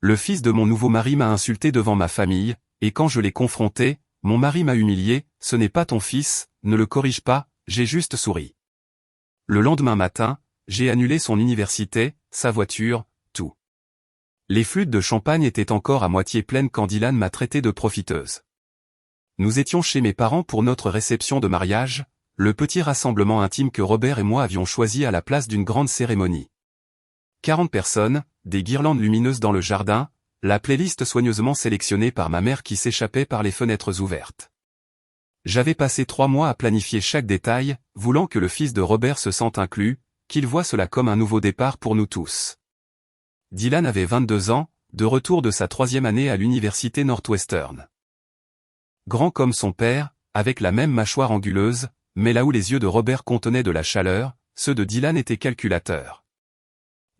Le fils de mon nouveau mari m'a insulté devant ma famille, et quand je l'ai confronté, mon mari m'a humilié, ce n'est pas ton fils, ne le corrige pas, j'ai juste souri. Le lendemain matin, j'ai annulé son université, sa voiture, tout. Les flûtes de champagne étaient encore à moitié pleines quand Dylan m'a traité de profiteuse. Nous étions chez mes parents pour notre réception de mariage, le petit rassemblement intime que Robert et moi avions choisi à la place d'une grande cérémonie. 40 personnes, des guirlandes lumineuses dans le jardin, la playlist soigneusement sélectionnée par ma mère qui s'échappait par les fenêtres ouvertes. J'avais passé 3 mois à planifier chaque détail, voulant que le fils de Robert se sente inclus, qu'il voie cela comme un nouveau départ pour nous tous. Dylan avait 22 ans, de retour de sa 3e année à l'université Northwestern. Grand comme son père, avec la même mâchoire anguleuse, mais là où les yeux de Robert contenaient de la chaleur, ceux de Dylan étaient calculateurs.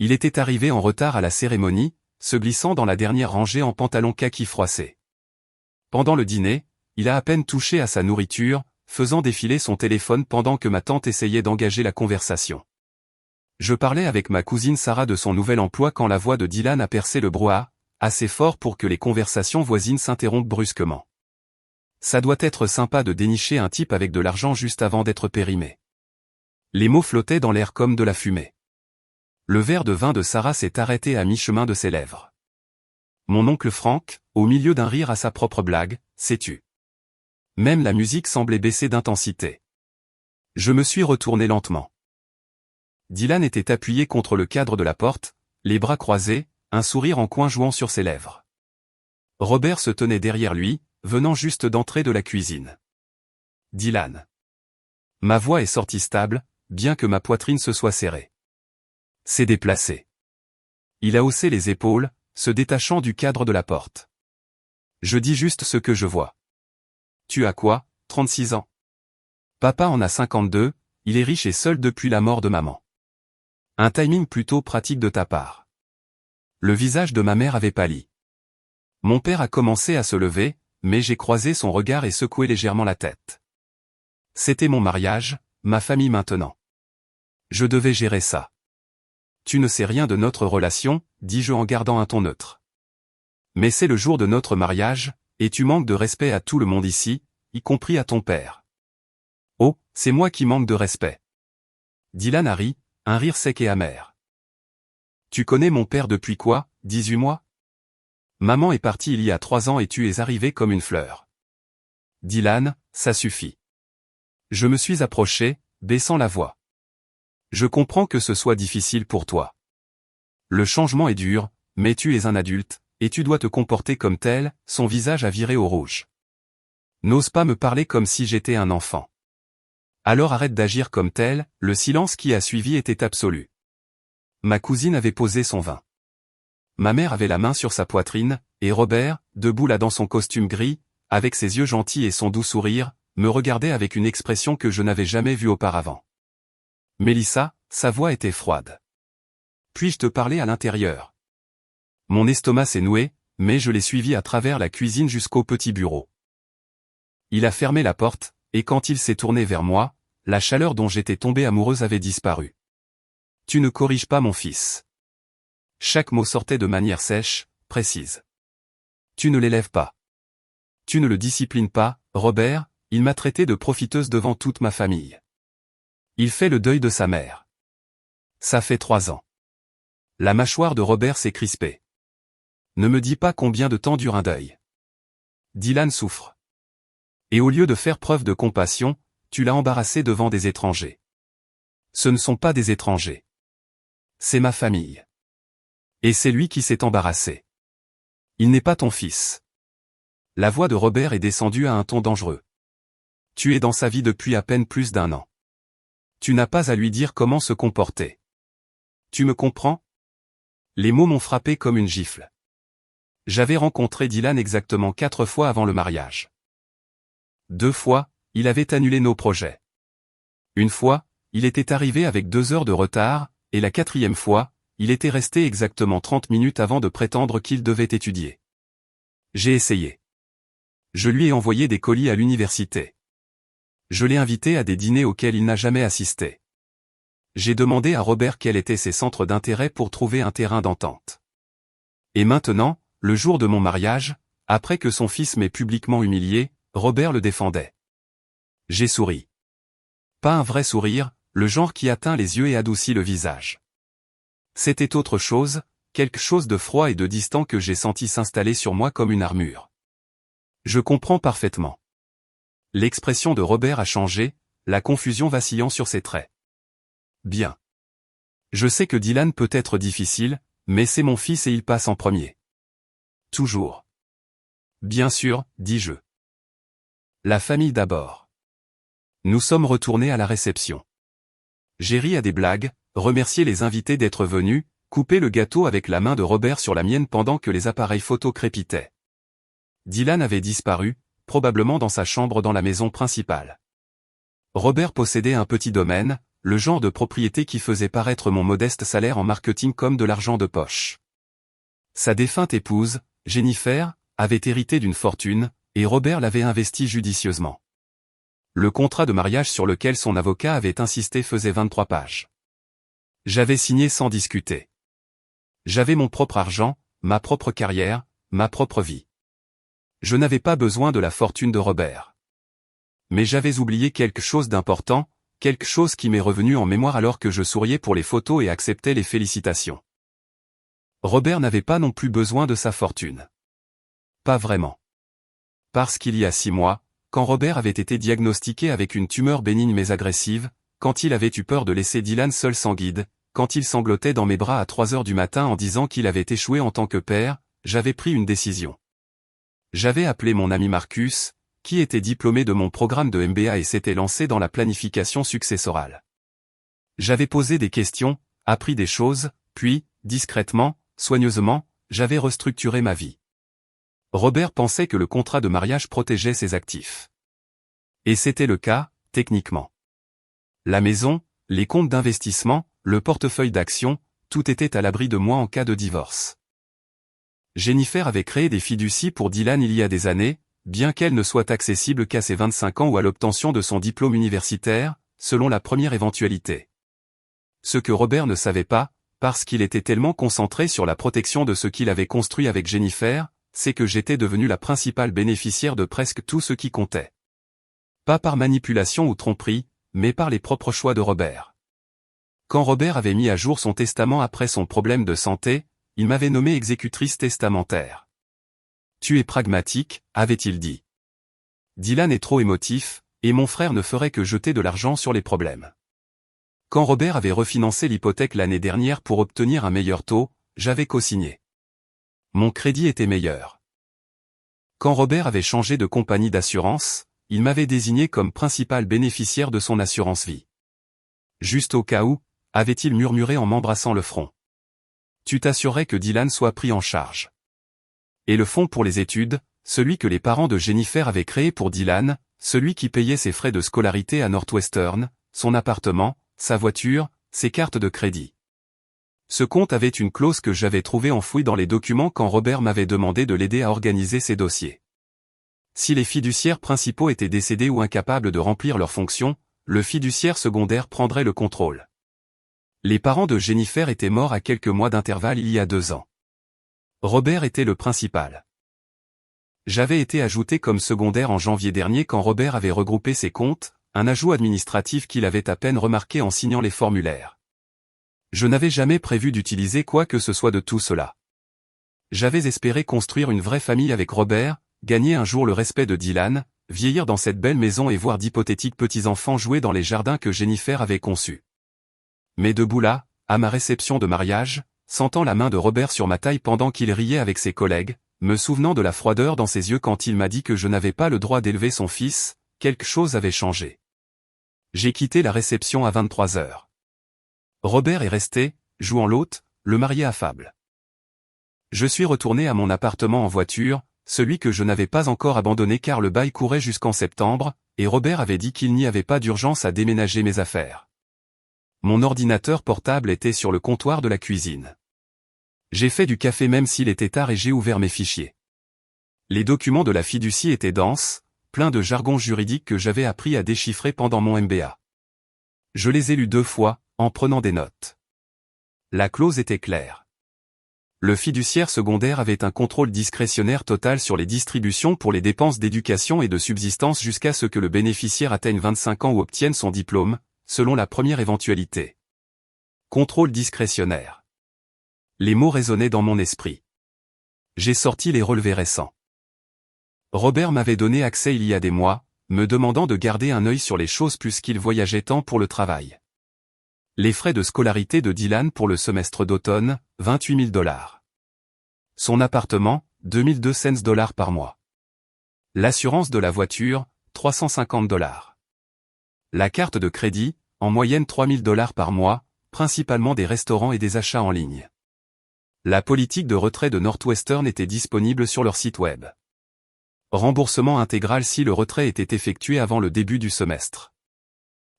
Il était arrivé en retard à la cérémonie, se glissant dans la dernière rangée en pantalon kaki froissé. Pendant le dîner, il a à peine touché à sa nourriture, faisant défiler son téléphone pendant que ma tante essayait d'engager la conversation. Je parlais avec ma cousine Sarah de son nouvel emploi quand la voix de Dylan a percé le brouhaha, assez fort pour que les conversations voisines s'interrompent brusquement. Ça doit être sympa de dénicher un type avec de l'argent juste avant d'être périmé. Les mots flottaient dans l'air comme de la fumée. Le verre de vin de Sarah s'est arrêté à mi-chemin de ses lèvres. Mon oncle Frank, au milieu d'un rire à sa propre blague, s'est tu. Même la musique semblait baisser d'intensité. Je me suis retourné lentement. Dylan était appuyé contre le cadre de la porte, les bras croisés, un sourire en coin jouant sur ses lèvres. Robert se tenait derrière lui, venant juste d'entrer de la cuisine. Dylan. Ma voix est sortie stable, bien que ma poitrine se soit serrée. C'est déplacé. Il a haussé les épaules, se détachant du cadre de la porte. Je dis juste ce que je vois. Tu as quoi, 36 ans? Papa en a 52, il est riche et seul depuis la mort de maman. Un timing plutôt pratique de ta part. Le visage de ma mère avait pâli. Mon père a commencé à se lever, mais j'ai croisé son regard et secoué légèrement la tête. C'était mon mariage, ma famille maintenant. Je devais gérer ça. Tu ne sais rien de notre relation, dis-je en gardant un ton neutre. Mais c'est le jour de notre mariage, et tu manques de respect à tout le monde ici, y compris à ton père. Oh, c'est moi qui manque de respect. Dylan a ri, un rire sec et amer. Tu connais mon père depuis quoi, 18 mois? Maman est partie il y a 3 ans et tu es arrivé comme une fleur. Dylan, ça suffit. Je me suis approché, baissant la voix. Je comprends que ce soit difficile pour toi. Le changement est dur, mais tu es un adulte, et tu dois te comporter comme tel, son visage a viré au rouge. N'ose pas me parler comme si j'étais un enfant. Alors arrête d'agir comme tel, le silence qui a suivi était absolu. Ma cousine avait posé son vin. Ma mère avait la main sur sa poitrine, et Robert, debout là dans son costume gris, avec ses yeux gentils et son doux sourire, me regardait avec une expression que je n'avais jamais vue auparavant. Mélissa, sa voix était froide. Puis-je te parler à l'intérieur? Mon estomac s'est noué, mais je l'ai suivi à travers la cuisine jusqu'au petit bureau. Il a fermé la porte, et quand il s'est tourné vers moi, la chaleur dont j'étais tombée amoureuse avait disparu. Tu ne corriges pas mon fils. Chaque mot sortait de manière sèche, précise. Tu ne l'élèves pas. Tu ne le disciplines pas, Robert, il m'a traité de profiteuse devant toute ma famille. Il fait le deuil de sa mère. Ça fait 3 ans. La mâchoire de Robert s'est crispée. Ne me dis pas combien de temps dure un deuil. Dylan souffre. Et au lieu de faire preuve de compassion, tu l'as embarrassé devant des étrangers. Ce ne sont pas des étrangers. C'est ma famille. Et c'est lui qui s'est embarrassé. Il n'est pas ton fils. La voix de Robert est descendue à un ton dangereux. Tu es dans sa vie depuis à peine plus d'1 an. Tu n'as pas à lui dire comment se comporter. Tu me comprends? Les mots m'ont frappé comme une gifle. J'avais rencontré Dylan exactement 4 fois avant le mariage. 2 fois, il avait annulé nos projets. 1 fois, il était arrivé avec 2 heures de retard, et la 4e fois, il était resté exactement 30 minutes avant de prétendre qu'il devait étudier. J'ai essayé. Je lui ai envoyé des colis à l'université. Je l'ai invité à des dîners auxquels il n'a jamais assisté. J'ai demandé à Robert quels étaient ses centres d'intérêt pour trouver un terrain d'entente. Et maintenant, le jour de mon mariage, après que son fils m'ait publiquement humilié, Robert le défendait. J'ai souri. Pas un vrai sourire, le genre qui atteint les yeux et adoucit le visage. C'était autre chose, quelque chose de froid et de distant que j'ai senti s'installer sur moi comme une armure. Je comprends parfaitement. L'expression de Robert a changé, la confusion vacillant sur ses traits. Bien. Je sais que Dylan peut être difficile, mais c'est mon fils et il passe en premier. Toujours. Bien sûr, dis-je. La famille d'abord. Nous sommes retournés à la réception. J'ai ri à des blagues, remercié les invités d'être venus, coupé le gâteau avec la main de Robert sur la mienne pendant que les appareils photo crépitaient. Dylan avait disparu, probablement dans sa chambre dans la maison principale. Robert possédait un petit domaine, le genre de propriété qui faisait paraître mon modeste salaire en marketing comme de l'argent de poche. Sa défunte épouse, Jennifer, avait hérité d'une fortune, et Robert l'avait investie judicieusement. Le contrat de mariage sur lequel son avocat avait insisté faisait 23 pages. J'avais signé sans discuter. J'avais mon propre argent, ma propre carrière, ma propre vie. Je n'avais pas besoin de la fortune de Robert. Mais j'avais oublié quelque chose d'important, quelque chose qui m'est revenu en mémoire alors que je souriais pour les photos et acceptais les félicitations. Robert n'avait pas non plus besoin de sa fortune. Pas vraiment. Parce qu'il y a 6 mois, quand Robert avait été diagnostiqué avec une tumeur bénigne mais agressive, quand il avait eu peur de laisser Dylan seul sans guide, quand il sanglotait dans mes bras à 3 heures du matin en disant qu'il avait échoué en tant que père, j'avais pris une décision. J'avais appelé mon ami Marcus, qui était diplômé de mon programme de MBA et s'était lancé dans la planification successorale. J'avais posé des questions, appris des choses, puis, discrètement, soigneusement, j'avais restructuré ma vie. Robert pensait que le contrat de mariage protégeait ses actifs. Et c'était le cas, techniquement. La maison, les comptes d'investissement, le portefeuille d'actions, tout était à l'abri de moi en cas de divorce. Jennifer avait créé des fiducies pour Dylan il y a des années, bien qu'elles ne soient accessibles qu'à ses 25 ans ou à l'obtention de son diplôme universitaire, selon la première éventualité. Ce que Robert ne savait pas, parce qu'il était tellement concentré sur la protection de ce qu'il avait construit avec Jennifer, c'est que j'étais devenu la principale bénéficiaire de presque tout ce qui comptait. Pas par manipulation ou tromperie, mais par les propres choix de Robert. Quand Robert avait mis à jour son testament après son problème de santé, il m'avait nommé exécutrice testamentaire. Tu es pragmatique, avait-il dit. Dylan est trop émotif, et mon frère ne ferait que jeter de l'argent sur les problèmes. Quand Robert avait refinancé l'hypothèque l'année dernière pour obtenir un meilleur taux, j'avais co-signé. Mon crédit était meilleur. Quand Robert avait changé de compagnie d'assurance, il m'avait désigné comme principal bénéficiaire de son assurance vie. Juste au cas où, avait-il murmuré en m'embrassant le front. Tu t'assurerais que Dylan soit pris en charge. Et le fonds pour les études, celui que les parents de Jennifer avaient créé pour Dylan, celui qui payait ses frais de scolarité à Northwestern, son appartement, sa voiture, ses cartes de crédit. Ce compte avait une clause que j'avais trouvée enfouie dans les documents quand Robert m'avait demandé de l'aider à organiser ses dossiers. Si les fiduciaires principaux étaient décédés ou incapables de remplir leurs fonctions, le fiduciaire secondaire prendrait le contrôle. Les parents de Jennifer étaient morts à quelques mois d'intervalle il y a 2 ans. Robert était le principal. J'avais été ajouté comme secondaire en janvier dernier quand Robert avait regroupé ses comptes, un ajout administratif qu'il avait à peine remarqué en signant les formulaires. Je n'avais jamais prévu d'utiliser quoi que ce soit de tout cela. J'avais espéré construire une vraie famille avec Robert, gagner un jour le respect de Dylan, vieillir dans cette belle maison et voir d'hypothétiques petits-enfants jouer dans les jardins que Jennifer avait conçus. Mais debout là, à ma réception de mariage, sentant la main de Robert sur ma taille pendant qu'il riait avec ses collègues, me souvenant de la froideur dans ses yeux quand il m'a dit que je n'avais pas le droit d'élever son fils, quelque chose avait changé. J'ai quitté la réception à 23 heures. Robert est resté, jouant l'hôte, le marié affable. Je suis retourné à mon appartement en voiture, celui que je n'avais pas encore abandonné car le bail courait jusqu'en septembre, et Robert avait dit qu'il n'y avait pas d'urgence à déménager mes affaires. Mon ordinateur portable était sur le comptoir de la cuisine. J'ai fait du café même s'il était tard et j'ai ouvert mes fichiers. Les documents de la fiducie étaient denses, pleins de jargon juridique que j'avais appris à déchiffrer pendant mon MBA. Je les ai lus 2 fois, en prenant des notes. La clause était claire. Le fiduciaire secondaire avait un contrôle discrétionnaire total sur les distributions pour les dépenses d'éducation et de subsistance jusqu'à ce que le bénéficiaire atteigne 25 ans ou obtienne son diplôme, selon la première éventualité. Contrôle discrétionnaire. Les mots résonnaient dans mon esprit. J'ai sorti les relevés récents. Robert m'avait donné accès il y a des mois, me demandant de garder un œil sur les choses puisqu'il voyageait tant pour le travail. Les frais de scolarité de Dylan pour le semestre d'automne, 28 000 $. Son appartement, 2200 $ par mois. L'assurance de la voiture, 350 $. La carte de crédit, en moyenne 3000 $ par mois, principalement des restaurants et des achats en ligne. La politique de retrait de Northwestern était disponible sur leur site web. Remboursement intégral si le retrait était effectué avant le début du semestre.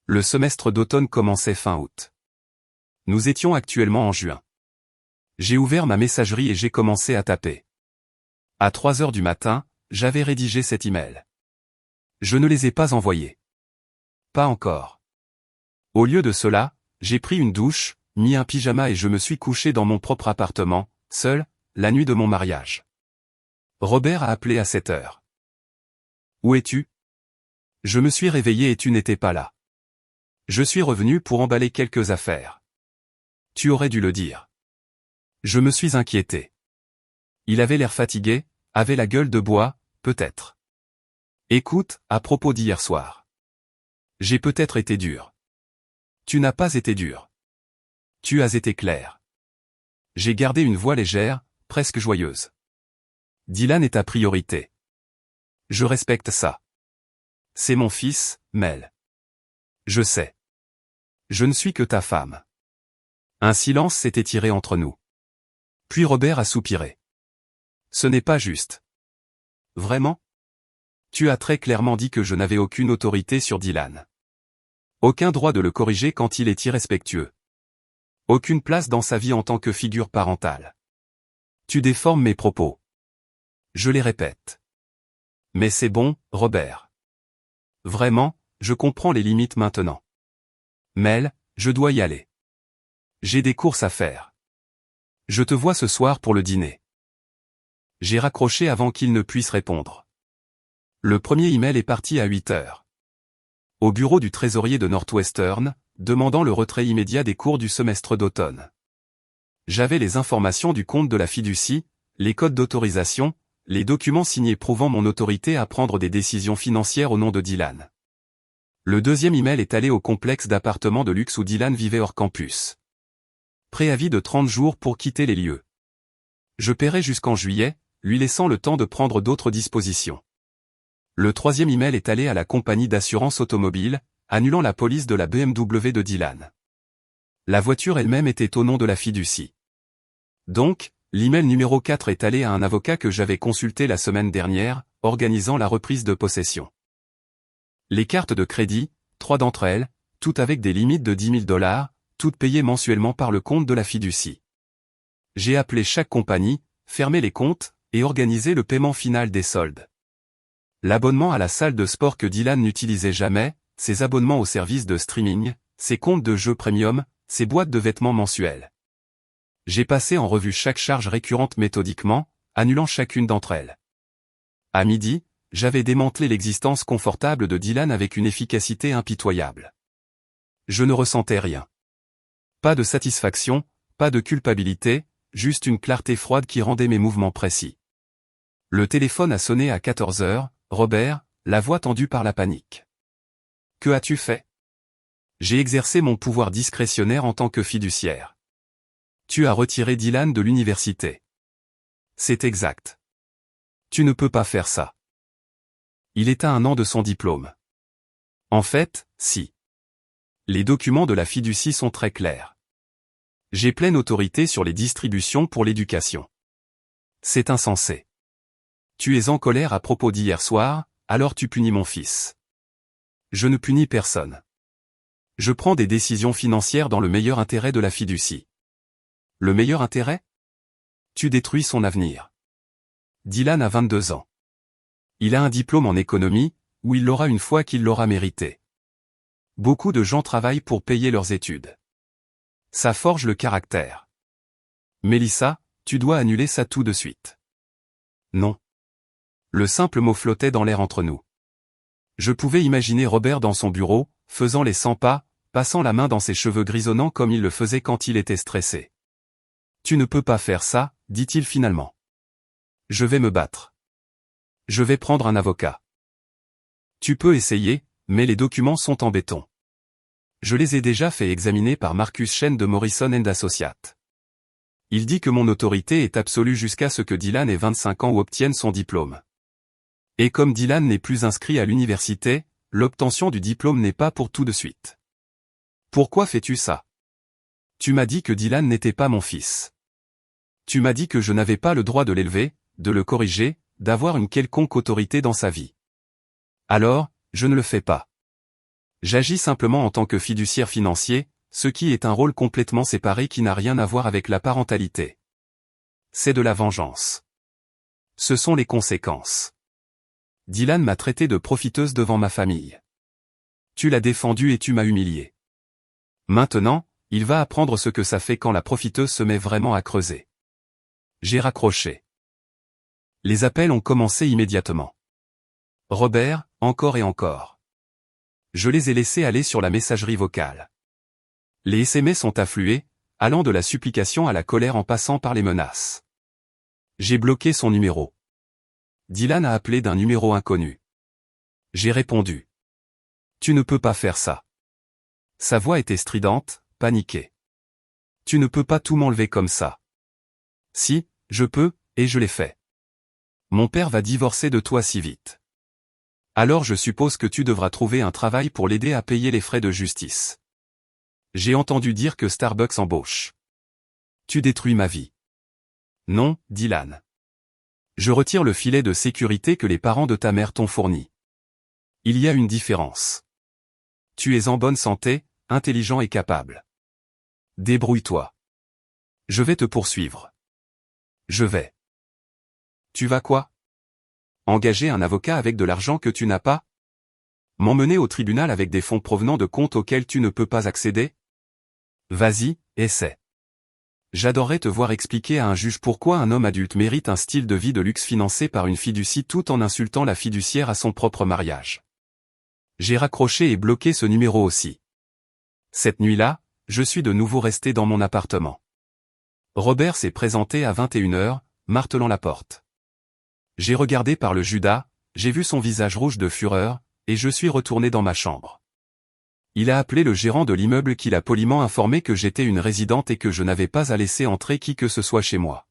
Le semestre d'automne commençait fin août. Nous étions actuellement en juin. J'ai ouvert ma messagerie et j'ai commencé à taper. À 3 heures du matin, j'avais rédigé cet email. Je ne les ai pas envoyés. Pas encore. Au lieu de cela, j'ai pris une douche, mis un pyjama et je me suis couché dans mon propre appartement, seul, la nuit de mon mariage. Robert a appelé à 7 heures. Où es-tu? Je me suis réveillé et tu n'étais pas là. Je suis revenu pour emballer quelques affaires. Tu aurais dû le dire. Je me suis inquiété. Il avait l'air fatigué, avait la gueule de bois, peut-être. Écoute, à propos d'hier soir. J'ai peut-être été dur. Tu n'as pas été dur. Tu as été clair. J'ai gardé une voix légère, presque joyeuse. Dylan est ta priorité. Je respecte ça. C'est mon fils, Mel. Je sais. Je ne suis que ta femme. Un silence s'est étiré entre nous. Puis Robert a soupiré. Ce n'est pas juste. Vraiment? Tu as très clairement dit que je n'avais aucune autorité sur Dylan. Aucun droit de le corriger quand il est irrespectueux. Aucune place dans sa vie en tant que figure parentale. Tu déformes mes propos. Je les répète. Mais c'est bon, Robert. Vraiment, je comprends les limites maintenant. Mel, je dois y aller. J'ai des courses à faire. Je te vois ce soir pour le dîner. J'ai raccroché avant qu'il ne puisse répondre. Le premier email est parti à 8 heures. Au bureau du trésorier de Northwestern, demandant le retrait immédiat des cours du semestre d'automne. J'avais les informations du compte de la fiducie, les codes d'autorisation, les documents signés prouvant mon autorité à prendre des décisions financières au nom de Dylan. Le deuxième email est allé au complexe d'appartements de luxe où Dylan vivait hors campus. Préavis de 30 jours pour quitter les lieux. Je paierai jusqu'en juillet, lui laissant le temps de prendre d'autres dispositions. Le troisième email est allé à la compagnie d'assurance automobile, annulant la police de la BMW de Dylan. La voiture elle-même était au nom de la fiducie. Donc, l'email numéro 4 est allé à un avocat que j'avais consulté la semaine dernière, organisant la reprise de possession. Les cartes de crédit, 3 d'entre elles, toutes avec des limites de 10 000 $, toutes payées mensuellement par le compte de la fiducie. J'ai appelé chaque compagnie, fermé les comptes, et organisé le paiement final des soldes. L'abonnement à la salle de sport que Dylan n'utilisait jamais, ses abonnements aux services de streaming, ses comptes de jeux premium, ses boîtes de vêtements mensuelles. J'ai passé en revue chaque charge récurrente méthodiquement, annulant chacune d'entre elles. À midi, j'avais démantelé l'existence confortable de Dylan avec une efficacité impitoyable. Je ne ressentais rien. Pas de satisfaction, pas de culpabilité, juste une clarté froide qui rendait mes mouvements précis. Le téléphone a sonné à 14 heures, Robert, la voix tendue par la panique. Que as-tu fait? J'ai exercé mon pouvoir discrétionnaire en tant que fiduciaire. Tu as retiré Dylan de l'université. C'est exact. Tu ne peux pas faire ça. Il est à 1 an de son diplôme. En fait, si. Les documents de la fiducie sont très clairs. J'ai pleine autorité sur les distributions pour l'éducation. C'est insensé. Tu es en colère à propos d'hier soir, alors tu punis mon fils. Je ne punis personne. Je prends des décisions financières dans le meilleur intérêt de la fiducie. Le meilleur intérêt? Tu détruis son avenir. Dylan a 22 ans. Il a un diplôme en économie, ou il l'aura une fois qu'il l'aura mérité. Beaucoup de gens travaillent pour payer leurs études. Ça forge le caractère. Mélissa, tu dois annuler ça tout de suite. Non. Le simple mot flottait dans l'air entre nous. Je pouvais imaginer Robert dans son bureau, faisant les 100 pas, passant la main dans ses cheveux grisonnants comme il le faisait quand il était stressé. Tu ne peux pas faire ça, dit-il finalement. Je vais me battre. Je vais prendre un avocat. Tu peux essayer, mais les documents sont en béton. Je les ai déjà fait examiner par Marcus Chen de Morrison & Associates. Il dit que mon autorité est absolue jusqu'à ce que Dylan ait 25 ans ou obtienne son diplôme. Et comme Dylan n'est plus inscrit à l'université, l'obtention du diplôme n'est pas pour tout de suite. Pourquoi fais-tu ça? Tu m'as dit que Dylan n'était pas mon fils. Tu m'as dit que je n'avais pas le droit de l'élever, de le corriger, d'avoir une quelconque autorité dans sa vie. Alors, je ne le fais pas. J'agis simplement en tant que fiduciaire financier, ce qui est un rôle complètement séparé qui n'a rien à voir avec la parentalité. C'est de la vengeance. Ce sont les conséquences. Dylan m'a traité de profiteuse devant ma famille. Tu l'as défendu et tu m'as humilié. Maintenant, il va apprendre ce que ça fait quand la profiteuse se met vraiment à creuser. J'ai raccroché. Les appels ont commencé immédiatement. Robert, encore et encore. Je les ai laissés aller sur la messagerie vocale. Les SMS ont afflué, allant de la supplication à la colère en passant par les menaces. J'ai bloqué son numéro. Dylan a appelé d'un numéro inconnu. J'ai répondu. Tu ne peux pas faire ça. Sa voix était stridente, paniquée. Tu ne peux pas tout m'enlever comme ça. Si, je peux, et je l'ai fait. Mon père va divorcer de toi si vite. Alors je suppose que tu devras trouver un travail pour l'aider à payer les frais de justice. J'ai entendu dire que Starbucks embauche. Tu détruis ma vie. Non, Dylan. Je retire le filet de sécurité que les parents de ta mère t'ont fourni. Il y a une différence. Tu es en bonne santé, intelligent et capable. Débrouille-toi. Je vais te poursuivre. Je vais. Tu vas quoi? Engager un avocat avec de l'argent que tu n'as pas? M'emmener au tribunal avec des fonds provenant de comptes auxquels tu ne peux pas accéder? Vas-y, essaie. J'adorerais te voir expliquer à un juge pourquoi un homme adulte mérite un style de vie de luxe financé par une fiducie tout en insultant la fiduciaire à son propre mariage. J'ai raccroché et bloqué ce numéro aussi. Cette nuit-là, je suis de nouveau resté dans mon appartement. Robert s'est présenté à 21h, martelant la porte. J'ai regardé par le Judas, j'ai vu son visage rouge de fureur, et je suis retourné dans ma chambre. Il a appelé le gérant de l'immeuble qui l'a poliment informé que j'étais une résidente et que je n'avais pas à laisser entrer qui que ce soit chez moi.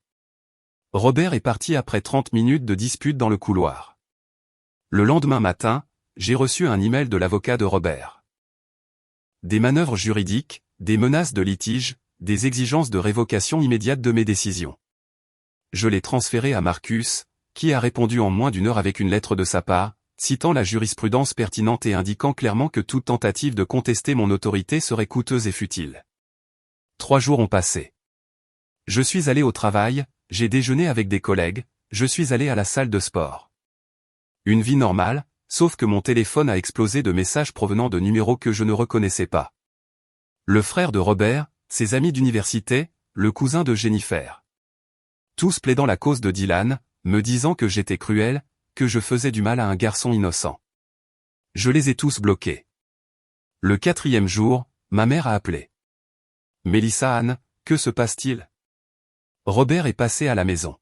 Robert est parti après 30 minutes de dispute dans le couloir. Le lendemain matin, j'ai reçu un email de l'avocat de Robert. Des manœuvres juridiques, des menaces de litige, des exigences de révocation immédiate de mes décisions. Je l'ai transféré à Marcus, qui a répondu en moins d'une heure avec une lettre de sa part, citant la jurisprudence pertinente et indiquant clairement que toute tentative de contester mon autorité serait coûteuse et futile. 3 jours ont passé. Je suis allé au travail, j'ai déjeuné avec des collègues, je suis allé à la salle de sport. Une vie normale, sauf que mon téléphone a explosé de messages provenant de numéros que je ne reconnaissais pas. Le frère de Robert, ses amis d'université, le cousin de Jennifer. Tous plaidant la cause de Dylan, me disant que j'étais cruel, que je faisais du mal à un garçon innocent. Je les ai tous bloqués. Le 4e jour, ma mère a appelé. Mélissa Anne, que se passe-t-il? Robert est passé à la maison.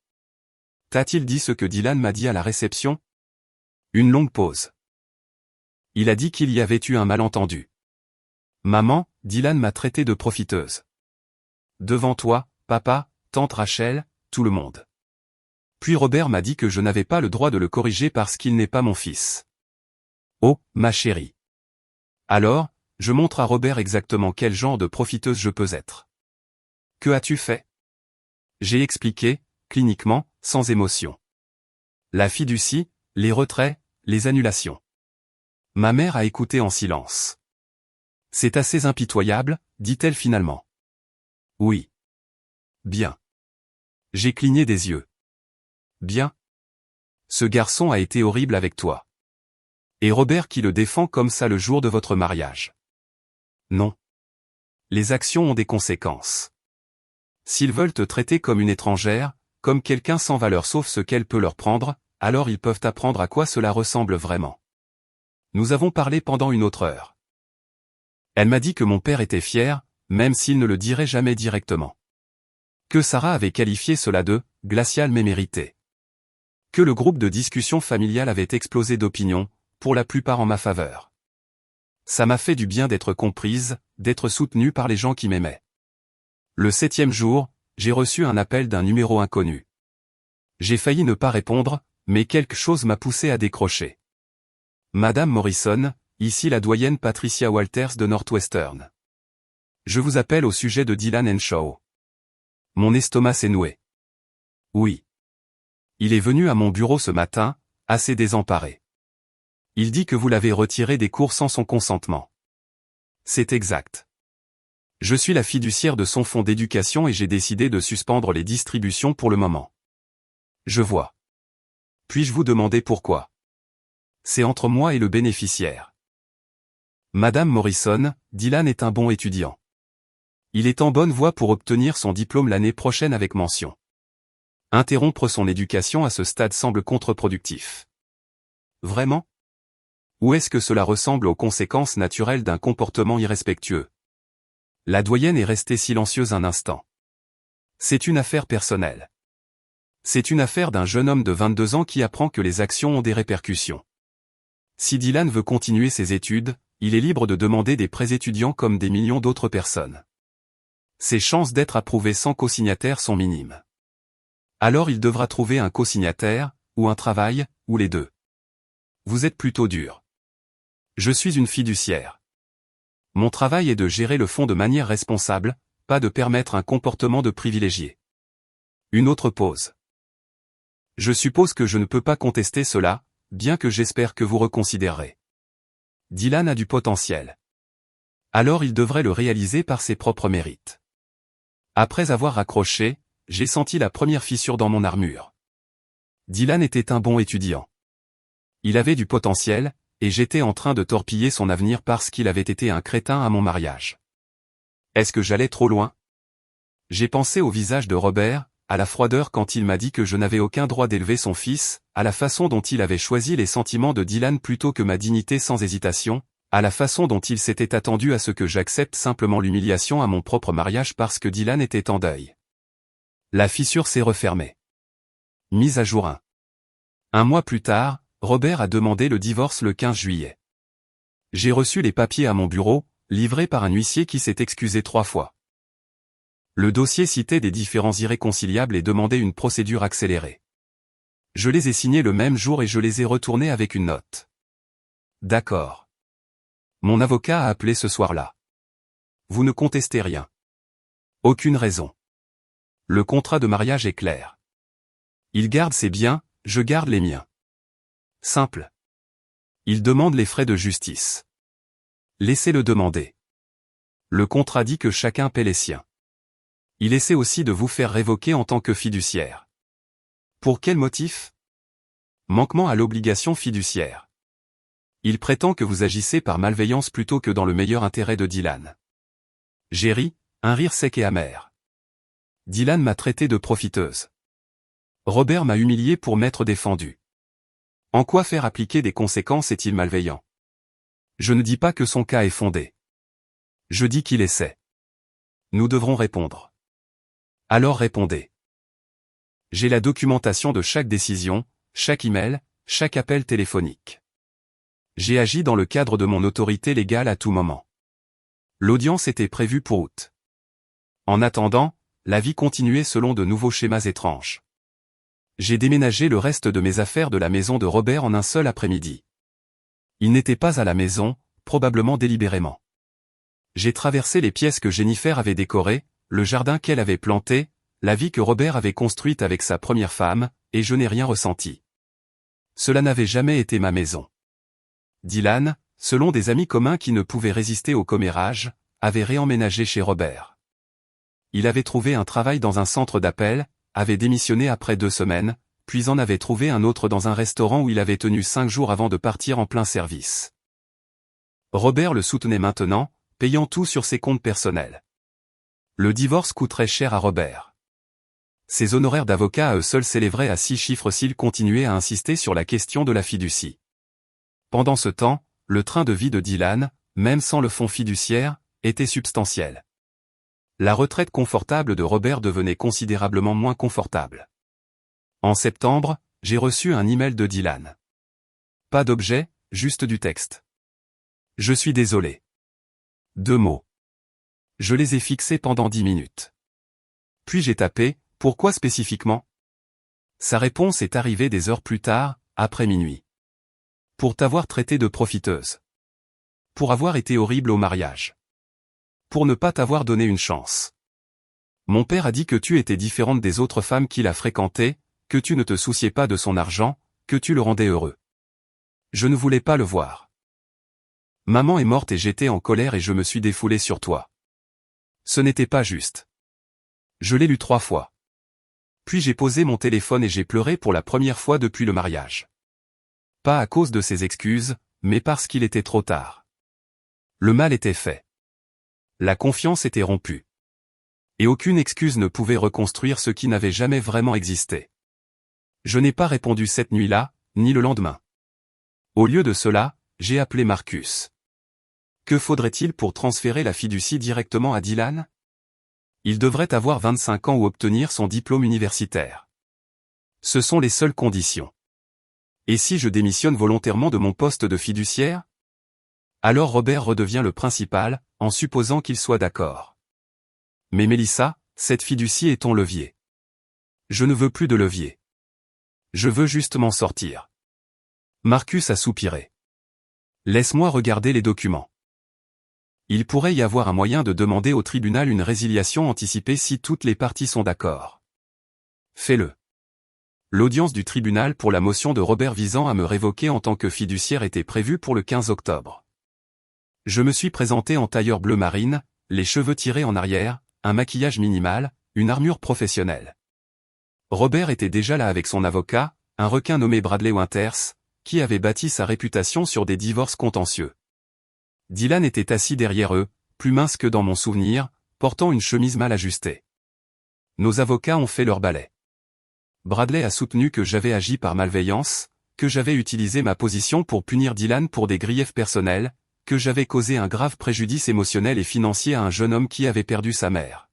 T'a-t-il dit ce que Dylan m'a dit à la réception? Une longue pause. Il a dit qu'il y avait eu un malentendu. Maman, Dylan m'a traité de profiteuse. Devant toi, papa, tante Rachel, tout le monde. Puis Robert m'a dit que je n'avais pas le droit de le corriger parce qu'il n'est pas mon fils. Oh, ma chérie. Alors, je montre à Robert exactement quel genre de profiteuse je peux être. Que as-tu fait? J'ai expliqué, cliniquement, sans émotion. La fiducie, les retraits, les annulations. Ma mère a écouté en silence. C'est assez impitoyable, dit-elle finalement. Oui. Bien. J'ai cligné des yeux. Bien. Ce garçon a été horrible avec toi. Et Robert qui le défend comme ça le jour de votre mariage. Non. Les actions ont des conséquences. S'ils veulent te traiter comme une étrangère, comme quelqu'un sans valeur sauf ce qu'elle peut leur prendre, alors ils peuvent apprendre à quoi cela ressemble vraiment. Nous avons parlé pendant une autre heure. Elle m'a dit que mon père était fier, même s'il ne le dirait jamais directement. Que Sarah avait qualifié cela de « glacial mais mérité ». Que le groupe de discussion familiale avait explosé d'opinion, pour la plupart en ma faveur. Ça m'a fait du bien d'être comprise, d'être soutenue par les gens qui m'aimaient. Le 7e jour, j'ai reçu un appel d'un numéro inconnu. J'ai failli ne pas répondre, mais quelque chose m'a poussé à décrocher. Madame Morrison, ici la doyenne Patricia Walters de Northwestern. Je vous appelle au sujet de Dylan Henshaw. Mon estomac s'est noué. Oui. Il est venu à mon bureau ce matin, assez désemparé. Il dit que vous l'avez retiré des cours sans son consentement. C'est exact. Je suis la fiduciaire de son fonds d'éducation et j'ai décidé de suspendre les distributions pour le moment. Je vois. Puis-je vous demander pourquoi? C'est entre moi et le bénéficiaire. Madame Morrison, Dylan est un bon étudiant. Il est en bonne voie pour obtenir son diplôme l'année prochaine avec mention. Interrompre son éducation à ce stade semble contre-productif. Vraiment? Ou est-ce que cela ressemble aux conséquences naturelles d'un comportement irrespectueux? La doyenne est restée silencieuse un instant. C'est une affaire personnelle. C'est une affaire d'un jeune homme de 22 ans qui apprend que les actions ont des répercussions. Si Dylan veut continuer ses études, il est libre de demander des prêts étudiants comme des millions d'autres personnes. Ses chances d'être approuvé sans cosignataire sont minimes. Alors il devra trouver un cosignataire, ou un travail, ou les deux. Vous êtes plutôt dur. Je suis une fiduciaire. Mon travail est de gérer le fonds de manière responsable, pas de permettre un comportement de privilégié. Une autre pause. Je suppose que je ne peux pas contester cela, bien que j'espère que vous reconsidérerez. Dylan a du potentiel. Alors il devrait le réaliser par ses propres mérites. Après avoir raccroché, j'ai senti la première fissure dans mon armure. Dylan était un bon étudiant. Il avait du potentiel, et j'étais en train de torpiller son avenir parce qu'il avait été un crétin à mon mariage. Est-ce que j'allais trop loin? J'ai pensé au visage de Robert, à la froideur quand il m'a dit que je n'avais aucun droit d'élever son fils, à la façon dont il avait choisi les sentiments de Dylan plutôt que ma dignité sans hésitation, à la façon dont il s'était attendu à ce que j'accepte simplement l'humiliation à mon propre mariage parce que Dylan était en deuil. La fissure s'est refermée. Mise à jour 1. Un mois plus tard, Robert a demandé le divorce le 15 juillet. J'ai reçu les papiers à mon bureau, livrés par un huissier qui s'est excusé 3 fois. Le dossier citait des différends irréconciliables et demandait une procédure accélérée. Je les ai signés le même jour et je les ai retournés avec une note. D'accord. Mon avocat a appelé ce soir-là. Vous ne contestez rien. Aucune raison. Le contrat de mariage est clair. Il garde ses biens, je garde les miens. Simple. Il demande les frais de justice. Laissez-le demander. Le contrat dit que chacun paie les siens. Il essaie aussi de vous faire révoquer en tant que fiduciaire. Pour quel motif? Manquement à l'obligation fiduciaire. Il prétend que vous agissez par malveillance plutôt que dans le meilleur intérêt de Dylan. J'ai ri, un rire sec et amer. Dylan m'a traité de profiteuse. Robert m'a humilié pour m'être défendu. En quoi faire appliquer des conséquences est-il malveillant? Je ne dis pas que son cas est fondé. Je dis qu'il essaie. Nous devrons répondre. Alors répondez. J'ai la documentation de chaque décision, chaque email, chaque appel téléphonique. J'ai agi dans le cadre de mon autorité légale à tout moment. L'audience était prévue pour août. En attendant, la vie continuait selon de nouveaux schémas étranges. J'ai déménagé le reste de mes affaires de la maison de Robert en un seul après-midi. Il n'était pas à la maison, probablement délibérément. J'ai traversé les pièces que Jennifer avait décorées, le jardin qu'elle avait planté, la vie que Robert avait construite avec sa première femme, et je n'ai rien ressenti. Cela n'avait jamais été ma maison. Dylan, selon des amis communs qui ne pouvaient résister au commérage, avait réemménagé chez Robert. Il avait trouvé un travail dans un centre d'appel, avait démissionné après 2 semaines, puis en avait trouvé un autre dans un restaurant où il avait tenu 5 jours avant de partir en plein service. Robert le soutenait maintenant, payant tout sur ses comptes personnels. Le divorce coûterait cher à Robert. Ses honoraires d'avocat à eux seuls s'élèveraient à 6 chiffres s'il continuait à insister sur la question de la fiducie. Pendant ce temps, le train de vie de Dylan, même sans le fonds fiduciaire, était substantiel. La retraite confortable de Robert devenait considérablement moins confortable. En septembre, j'ai reçu un email de Dylan. Pas d'objet, juste du texte. Je suis désolé. 2 mots. Je les ai fixés pendant 10 minutes. Puis j'ai tapé, pourquoi spécifiquement? Sa réponse est arrivée des heures plus tard, après minuit. Pour t'avoir traité de profiteuse. Pour avoir été horrible au mariage. Pour ne pas t'avoir donné une chance. Mon père a dit que tu étais différente des autres femmes qu'il a fréquentées, que tu ne te souciais pas de son argent, que tu le rendais heureux. Je ne voulais pas le voir. Maman est morte et j'étais en colère et je me suis défoulé sur toi. Ce n'était pas juste. Je l'ai lu 3 fois. Puis j'ai posé mon téléphone et j'ai pleuré pour la première fois depuis le mariage. Pas à cause de ses excuses, mais parce qu'il était trop tard. Le mal était fait. La confiance était rompue. Et aucune excuse ne pouvait reconstruire ce qui n'avait jamais vraiment existé. Je n'ai pas répondu cette nuit-là, ni le lendemain. Au lieu de cela, j'ai appelé Marcus. Que faudrait-il pour transférer la fiducie directement à Dylan? Il devrait avoir 25 ans ou obtenir son diplôme universitaire. Ce sont les seules conditions. Et si je démissionne volontairement de mon poste de fiduciaire? Alors Robert redevient le principal, en supposant qu'il soit d'accord. Mais Mélissa, cette fiducie est ton levier. Je ne veux plus de levier. Je veux juste m'en sortir. Marcus a soupiré. Laisse-moi regarder les documents. Il pourrait y avoir un moyen de demander au tribunal une résiliation anticipée si toutes les parties sont d'accord. Fais-le. L'audience du tribunal pour la motion de Robert visant à me révoquer en tant que fiduciaire était prévue pour le 15 octobre. Je me suis présenté en tailleur bleu marine, les cheveux tirés en arrière, un maquillage minimal, une armure professionnelle. Robert était déjà là avec son avocat, un requin nommé Bradley Winters, qui avait bâti sa réputation sur des divorces contentieux. Dylan était assis derrière eux, plus mince que dans mon souvenir, portant une chemise mal ajustée. Nos avocats ont fait leur balai. Bradley a soutenu que j'avais agi par malveillance, que j'avais utilisé ma position pour punir Dylan pour des griefs personnels, que j'avais causé un grave préjudice émotionnel et financier à un jeune homme qui avait perdu sa mère.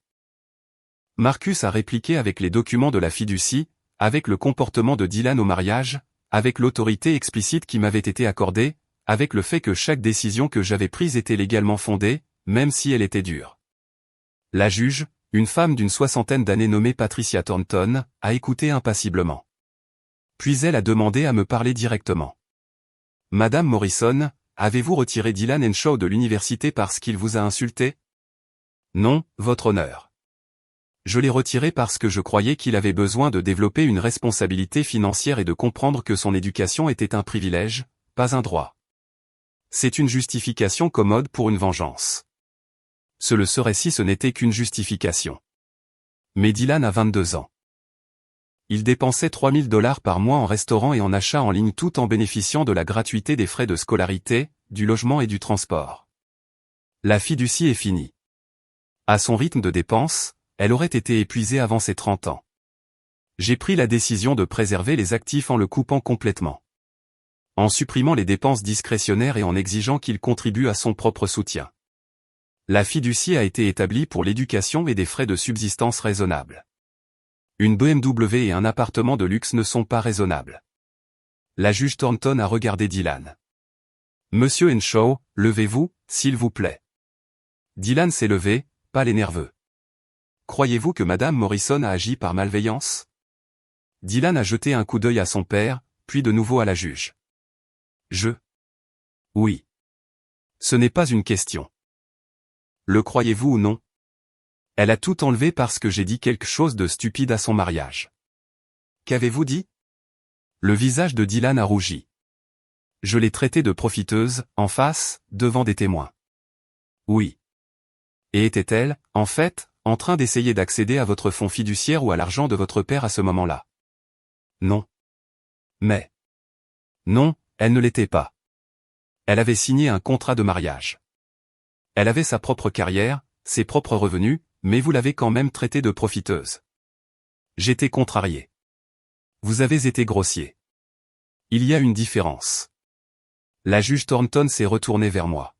Marcus a répliqué avec les documents de la fiducie, avec le comportement de Dylan au mariage, avec l'autorité explicite qui m'avait été accordée, avec le fait que chaque décision que j'avais prise était légalement fondée, même si elle était dure. La juge, une femme d'une 60aine d'années nommée Patricia Thornton, a écouté impassiblement. Puis elle a demandé à me parler directement. Madame Morrison, avez-vous retiré Dylan Henshaw de l'université parce qu'il vous a insulté? Non, votre honneur. Je l'ai retiré parce que je croyais qu'il avait besoin de développer une responsabilité financière et de comprendre que son éducation était un privilège, pas un droit. C'est une justification commode pour une vengeance. Ce le serait si ce n'était qu'une justification. Mais Dylan a 22 ans. Il dépensait $3000 par mois en restaurant et en achats en ligne tout en bénéficiant de la gratuité des frais de scolarité, du logement et du transport. La fiducie est finie. À son rythme de dépenses, elle aurait été épuisée avant ses 30 ans. J'ai pris la décision de préserver les actifs en le coupant complètement. En supprimant les dépenses discrétionnaires et en exigeant qu'il contribue à son propre soutien. La fiducie a été établie pour l'éducation et des frais de subsistance raisonnables. Une BMW et un appartement de luxe ne sont pas raisonnables. La juge Thornton a regardé Dylan. Monsieur Henshaw, levez-vous, s'il vous plaît. Dylan s'est levé, pas les nerveux. Croyez-vous que Madame Morrison a agi par malveillance? Dylan a jeté un coup d'œil à son père, puis de nouveau à la juge. Oui. Ce n'est pas une question. Le croyez-vous ou non? Elle a tout enlevé parce que j'ai dit quelque chose de stupide à son mariage. Qu'avez-vous dit? Le visage de Dylan a rougi. Je l'ai traitée de profiteuse, en face, devant des témoins. Oui. Et était-elle, en fait, en train d'essayer d'accéder à votre fonds fiduciaire ou à l'argent de votre père à ce moment-là? Non. Mais. Non, elle ne l'était pas. Elle avait signé un contrat de mariage. Elle avait sa propre carrière, ses propres revenus, mais vous l'avez quand même traitée de profiteuse. J'étais contrarié. Vous avez été grossier. Il y a une différence. La juge Thornton s'est retournée vers moi.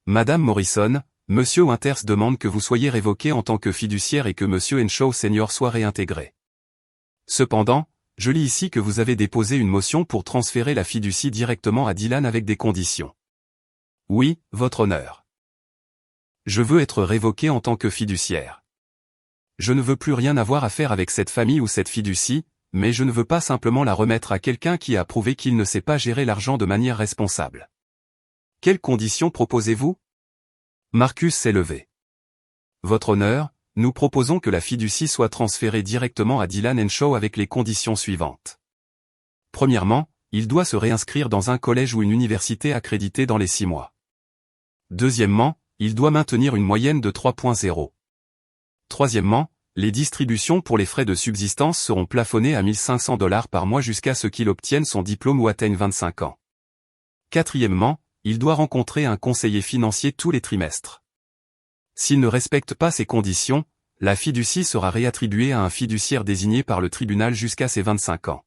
Madame Morrison, Monsieur Winters demande que vous soyez révoqué en tant que fiduciaire et que Monsieur Henshaw Senior soit réintégré. Cependant, je lis ici que vous avez déposé une motion pour transférer la fiducie directement à Dylan avec des conditions. Oui, votre honneur. Je veux être révoqué en tant que fiduciaire. Je ne veux plus rien avoir à faire avec cette famille ou cette fiducie, mais je ne veux pas simplement la remettre à quelqu'un qui a prouvé qu'il ne sait pas gérer l'argent de manière responsable. Quelles conditions proposez-vous? Marcus s'est levé. Votre honneur, nous proposons que la fiducie soit transférée directement à Dylan Henshaw avec les conditions suivantes. Premièrement, il doit se réinscrire dans un collège ou une université accréditée dans les 6 mois. Deuxièmement, il doit maintenir une moyenne de 3.0. Troisièmement, les distributions pour les frais de subsistance seront plafonnées à $1 500 par mois jusqu'à ce qu'il obtienne son diplôme ou atteigne 25 ans. Quatrièmement, il doit rencontrer un conseiller financier tous les trimestres. S'il ne respecte pas ces conditions, la fiducie sera réattribuée à un fiduciaire désigné par le tribunal jusqu'à ses 25 ans.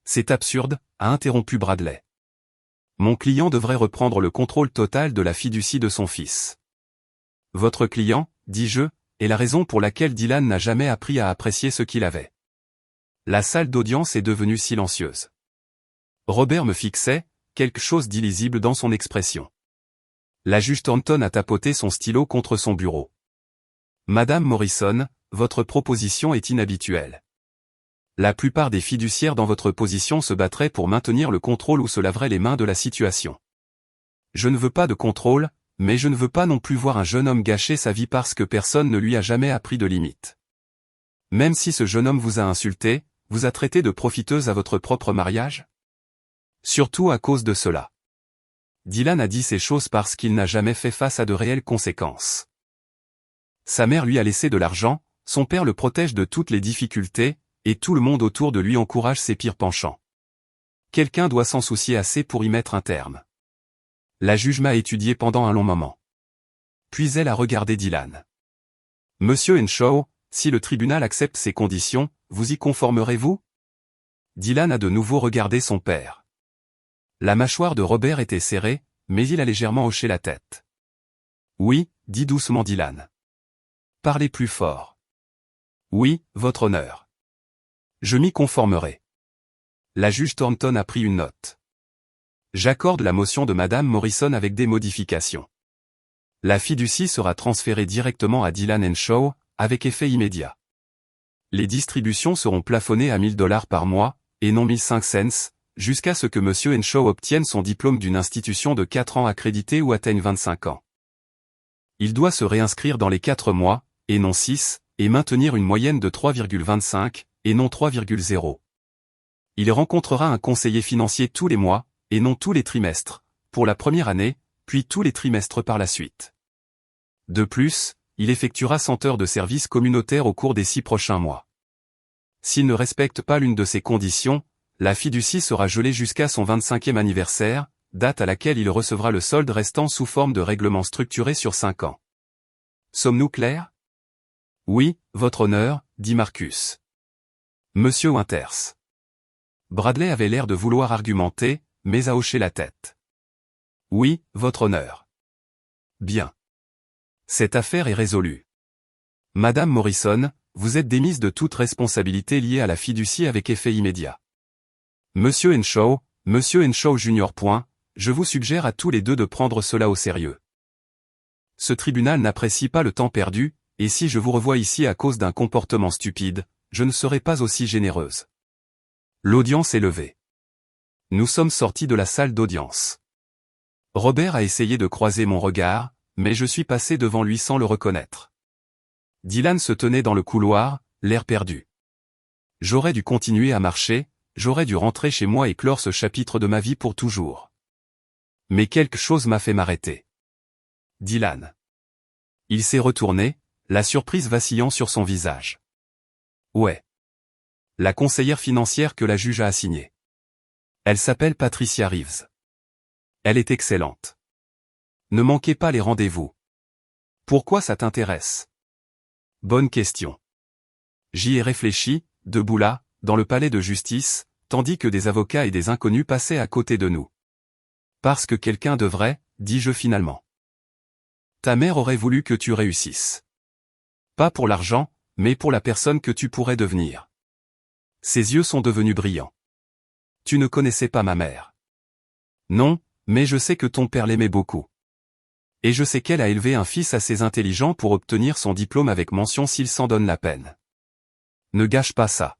C'est absurde, a interrompu Bradley. Mon client devrait reprendre le contrôle total de la fiducie de son fils. Votre client, dis-je, est la raison pour laquelle Dylan n'a jamais appris à apprécier ce qu'il avait. La salle d'audience est devenue silencieuse. Robert me fixait, quelque chose d'illisible dans son expression. La juge Thornton a tapoté son stylo contre son bureau. Madame Morrison, votre proposition est inhabituelle. La plupart des fiduciaires dans votre position se battraient pour maintenir le contrôle ou se laveraient les mains de la situation. Je ne veux pas de contrôle, mais je ne veux pas non plus voir un jeune homme gâcher sa vie parce que personne ne lui a jamais appris de limite. Même si ce jeune homme vous a insulté, vous a traité de profiteuse à votre propre mariage? Surtout à cause de cela. Dylan a dit ces choses parce qu'il n'a jamais fait face à de réelles conséquences. Sa mère lui a laissé de l'argent, son père le protège de toutes les difficultés, et tout le monde autour de lui encourage ses pires penchants. Quelqu'un doit s'en soucier assez pour y mettre un terme. La juge m'a étudié pendant un long moment. Puis elle a regardé Dylan. Monsieur Henshaw, si le tribunal accepte ces conditions, vous y conformerez-vous? Dylan a de nouveau regardé son père. La mâchoire de Robert était serrée, mais il a légèrement hoché la tête. Oui, dit doucement Dylan. Parlez plus fort. Oui, votre honneur. Je m'y conformerai. La juge Thornton a pris une note. J'accorde la motion de Madame Morrison avec des modifications. La fiducie sera transférée directement à Dylan Henshaw, avec effet immédiat. Les distributions seront plafonnées à $1,000 par mois, et non 1,5 cents, jusqu'à ce que Monsieur Henshaw obtienne son diplôme d'une institution de 4 ans accréditée ou atteigne 25 ans. Il doit se réinscrire dans les 4 mois, et non 6, et maintenir une moyenne de 3,25, et non 3,0. Il rencontrera un conseiller financier tous les mois, et non tous les trimestres, pour la première année, puis tous les trimestres par la suite. De plus, il effectuera 100 heures de service communautaire au cours des 6 prochains mois. S'il ne respecte pas l'une de ces conditions, la fiducie sera gelée jusqu'à son 25e anniversaire, date à laquelle il recevra le solde restant sous forme de règlement structuré sur 5 ans. Sommes-nous clairs? Oui, votre honneur, dit Marcus. Monsieur Winters. Bradley avait l'air de vouloir argumenter, mais a hoché la tête. Oui, votre honneur. Bien. Cette affaire est résolue. Madame Morrison, vous êtes démise de toute responsabilité liée à la fiducie avec effet immédiat. Monsieur Henshaw Jr. Je vous suggère à tous les deux de prendre cela au sérieux. Ce tribunal n'apprécie pas le temps perdu, et si je vous revois ici à cause d'un comportement stupide, je ne serai pas aussi généreuse. L'audience est levée. Nous sommes sortis de la salle d'audience. Robert a essayé de croiser mon regard, mais je suis passé devant lui sans le reconnaître. Dylan se tenait dans le couloir, l'air perdu. J'aurais dû continuer à marcher, j'aurais dû rentrer chez moi et clore ce chapitre de ma vie pour toujours. Mais quelque chose m'a fait m'arrêter. Dylan. Il s'est retourné, la surprise vacillant sur son visage. Ouais. La conseillère financière que la juge a assignée. Elle s'appelle Patricia Reeves. Elle est excellente. Ne manquez pas les rendez-vous. Pourquoi ça t'intéresse? Bonne question. J'y ai réfléchi, debout là, dans le palais de justice, tandis que des avocats et des inconnus passaient à côté de nous. Parce que quelqu'un devrait, dis-je finalement. Ta mère aurait voulu que tu réussisses. Pas pour l'argent, mais pour la personne que tu pourrais devenir. Ses yeux sont devenus brillants. Tu ne connaissais pas ma mère. Non, mais je sais que ton père l'aimait beaucoup. Et je sais qu'elle a élevé un fils assez intelligent pour obtenir son diplôme avec mention s'il s'en donne la peine. Ne gâche pas ça.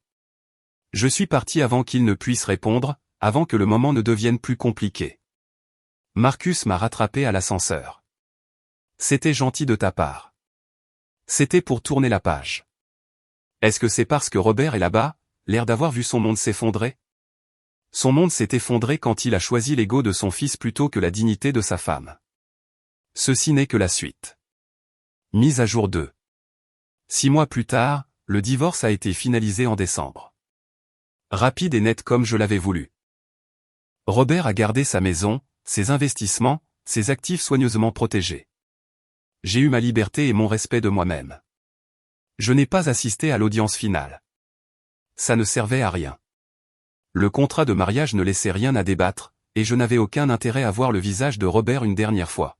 Je suis parti avant qu'il ne puisse répondre, avant que le moment ne devienne plus compliqué. Marcus m'a rattrapé à l'ascenseur. C'était gentil de ta part. C'était pour tourner la page. Est-ce que c'est parce que Robert est là-bas, l'air d'avoir vu son monde s'effondrer? Son monde s'est effondré quand il a choisi l'ego de son fils plutôt que la dignité de sa femme. Ceci n'est que la suite. Mise à jour 2. 6 mois plus tard, le divorce a été finalisé en décembre. Rapide et net comme je l'avais voulu. Robert a gardé sa maison, ses investissements, ses actifs soigneusement protégés. J'ai eu ma liberté et mon respect de moi-même. Je n'ai pas assisté à l'audience finale. Ça ne servait à rien. Le contrat de mariage ne laissait rien à débattre, et je n'avais aucun intérêt à voir le visage de Robert une dernière fois.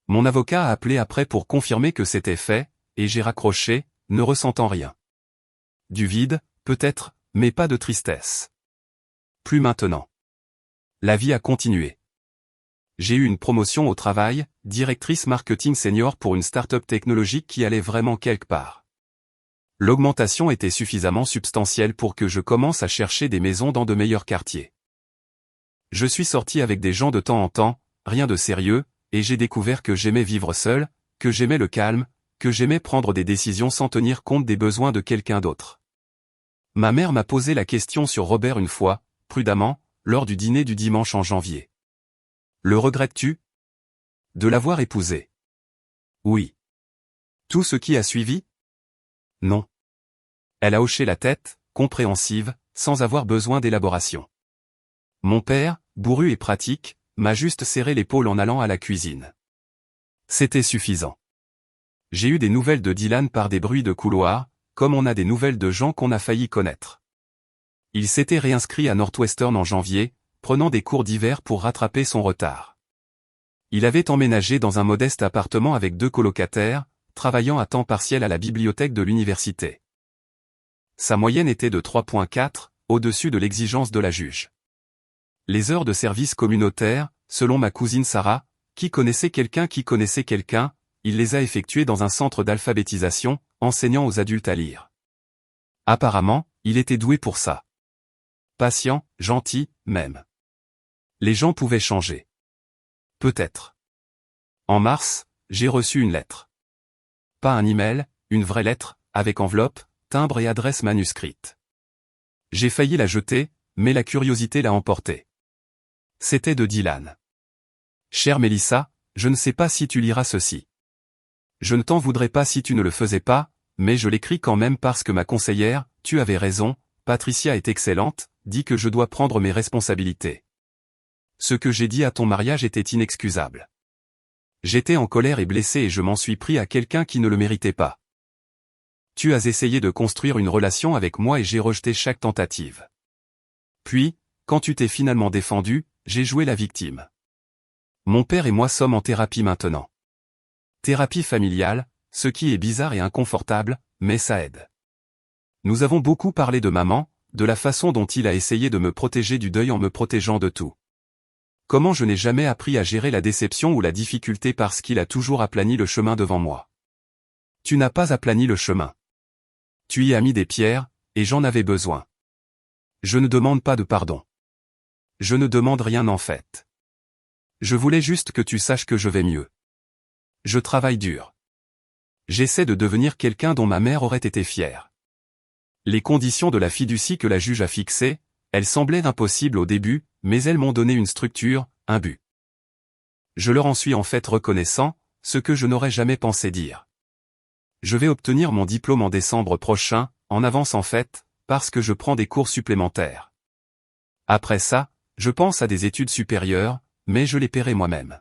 Mon avocat a appelé après pour confirmer que c'était fait, et j'ai raccroché, ne ressentant rien. Du vide, peut-être, mais pas de tristesse. Plus maintenant. La vie a continué. J'ai eu une promotion au travail, directrice marketing senior pour une start-up technologique qui allait vraiment quelque part. L'augmentation était suffisamment substantielle pour que je commence à chercher des maisons dans de meilleurs quartiers. Je suis sorti avec des gens de temps en temps, rien de sérieux, et j'ai découvert que j'aimais vivre seul, que j'aimais le calme, que j'aimais prendre des décisions sans tenir compte des besoins de quelqu'un d'autre. Ma mère m'a posé la question sur Robert une fois, prudemment, lors du dîner du dimanche en janvier. Le regrettes-tu? De l'avoir épousé. Oui. Tout ce qui a suivi? Non. Elle a hoché la tête, compréhensive, sans avoir besoin d'élaboration. Mon père, bourru et pratique, m'a juste serré l'épaule en allant à la cuisine. C'était suffisant. J'ai eu des nouvelles de Dylan par des bruits de couloir, comme on a des nouvelles de gens qu'on a failli connaître. Il s'était réinscrit à Northwestern en janvier, prenant des cours d'hiver pour rattraper son retard. Il avait emménagé dans un modeste appartement avec 2 colocataires, travaillant à temps partiel à la bibliothèque de l'université. Sa moyenne était de 3,4, au-dessus de l'exigence de la juge. Les heures de service communautaire, selon ma cousine Sarah, qui connaissait quelqu'un, il les a effectuées dans un centre d'alphabétisation, enseignant aux adultes à lire. Apparemment, il était doué pour ça. Patient, gentil, même. Les gens pouvaient changer. Peut-être. En mars, j'ai reçu une lettre. Pas un email, une vraie lettre, avec enveloppe, timbre et adresse manuscrite. J'ai failli la jeter, mais la curiosité l'a emportée. C'était de Dylan. Chère Mélissa, je ne sais pas si tu liras ceci. Je ne t'en voudrais pas si tu ne le faisais pas, mais je l'écris quand même parce que ma conseillère, tu avais raison, Patricia est excellente, dit que je dois prendre mes responsabilités. Ce que j'ai dit à ton mariage était inexcusable. J'étais en colère et blessé et je m'en suis pris à quelqu'un qui ne le méritait pas. Tu as essayé de construire une relation avec moi et j'ai rejeté chaque tentative. Puis, quand tu t'es finalement défendu, j'ai joué la victime. Mon père et moi sommes en thérapie maintenant. Thérapie familiale, ce qui est bizarre et inconfortable, mais ça aide. Nous avons beaucoup parlé de maman, de la façon dont il a essayé de me protéger du deuil en me protégeant de tout. Comment je n'ai jamais appris à gérer la déception ou la difficulté parce qu'il a toujours aplani le chemin devant moi. Tu n'as pas aplani le chemin. Tu y as mis des pierres, et j'en avais besoin. Je ne demande pas de pardon. Je ne demande rien en fait. Je voulais juste que tu saches que je vais mieux. Je travaille dur. J'essaie de devenir quelqu'un dont ma mère aurait été fière. Les conditions de la fiducie que la juge a fixées, elles semblaient impossibles au début, mais elles m'ont donné une structure, un but. Je leur en suis en fait reconnaissant, ce que je n'aurais jamais pensé dire. Je vais obtenir mon diplôme en décembre prochain, en avance en fait, parce que je prends des cours supplémentaires. Après ça, je pense à des études supérieures, mais je les paierai moi-même.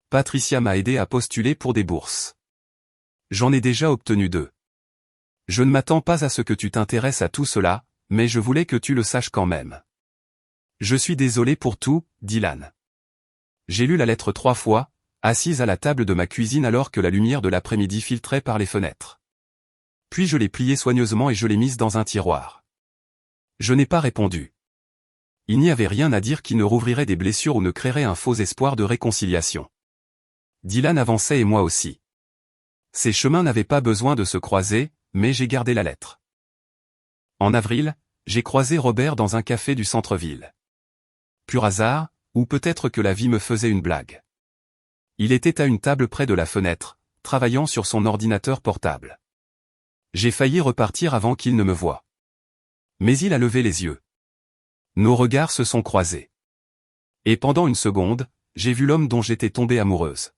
Patricia m'a aidé à postuler pour des bourses. J'en ai déjà obtenu 2. Je ne m'attends pas à ce que tu t'intéresses à tout cela, mais je voulais que tu le saches quand même. Je suis désolé pour tout, Dylan. J'ai lu la lettre 3 fois, assise à la table de ma cuisine alors que la lumière de l'après-midi filtrait par les fenêtres. Puis je l'ai pliée soigneusement et je l'ai mise dans un tiroir. Je n'ai pas répondu. Il n'y avait rien à dire qui ne rouvrirait des blessures ou ne créerait un faux espoir de réconciliation. Dylan avançait et moi aussi. Ces chemins n'avaient pas besoin de se croiser, mais j'ai gardé la lettre. En avril, j'ai croisé Robert dans un café du centre-ville. Pur hasard, ou peut-être que la vie me faisait une blague. Il était à une table près de la fenêtre, travaillant sur son ordinateur portable. J'ai failli repartir avant qu'il ne me voie. Mais il a levé les yeux. Nos regards se sont croisés. Et pendant une seconde, j'ai vu l'homme dont j'étais tombée amoureuse.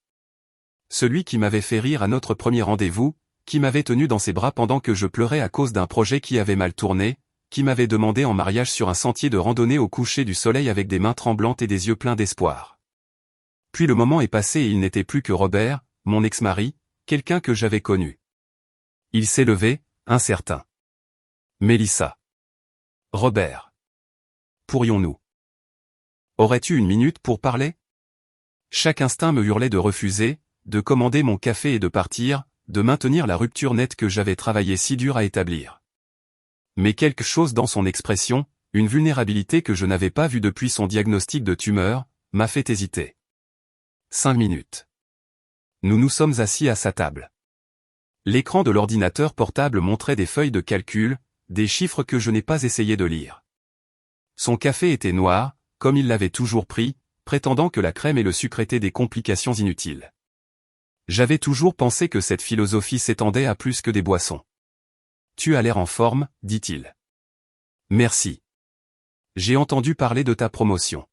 Celui qui m'avait fait rire à notre premier rendez-vous, qui m'avait tenu dans ses bras pendant que je pleurais à cause d'un projet qui avait mal tourné, qui m'avait demandé en mariage sur un sentier de randonnée au coucher du soleil avec des mains tremblantes et des yeux pleins d'espoir. Puis le moment est passé et il n'était plus que Robert, mon ex-mari, quelqu'un que j'avais connu. Il s'est levé, incertain. Mélissa. Robert. Pourrions-nous? Aurais-tu une minute pour parler? Chaque instinct me hurlait de refuser, de commander mon café et de partir, de maintenir la rupture nette que j'avais travaillé si dur à établir. Mais quelque chose dans son expression, une vulnérabilité que je n'avais pas vue depuis son diagnostic de tumeur, m'a fait hésiter. 5 minutes. Nous nous sommes assis à sa table. L'écran de l'ordinateur portable montrait des feuilles de calcul, des chiffres que je n'ai pas essayé de lire. Son café était noir, comme il l'avait toujours pris, prétendant que la crème et le sucre étaient des complications inutiles. J'avais toujours pensé que cette philosophie s'étendait à plus que des boissons. Tu as l'air en forme, dit-il. Merci. J'ai entendu parler de ta promotion.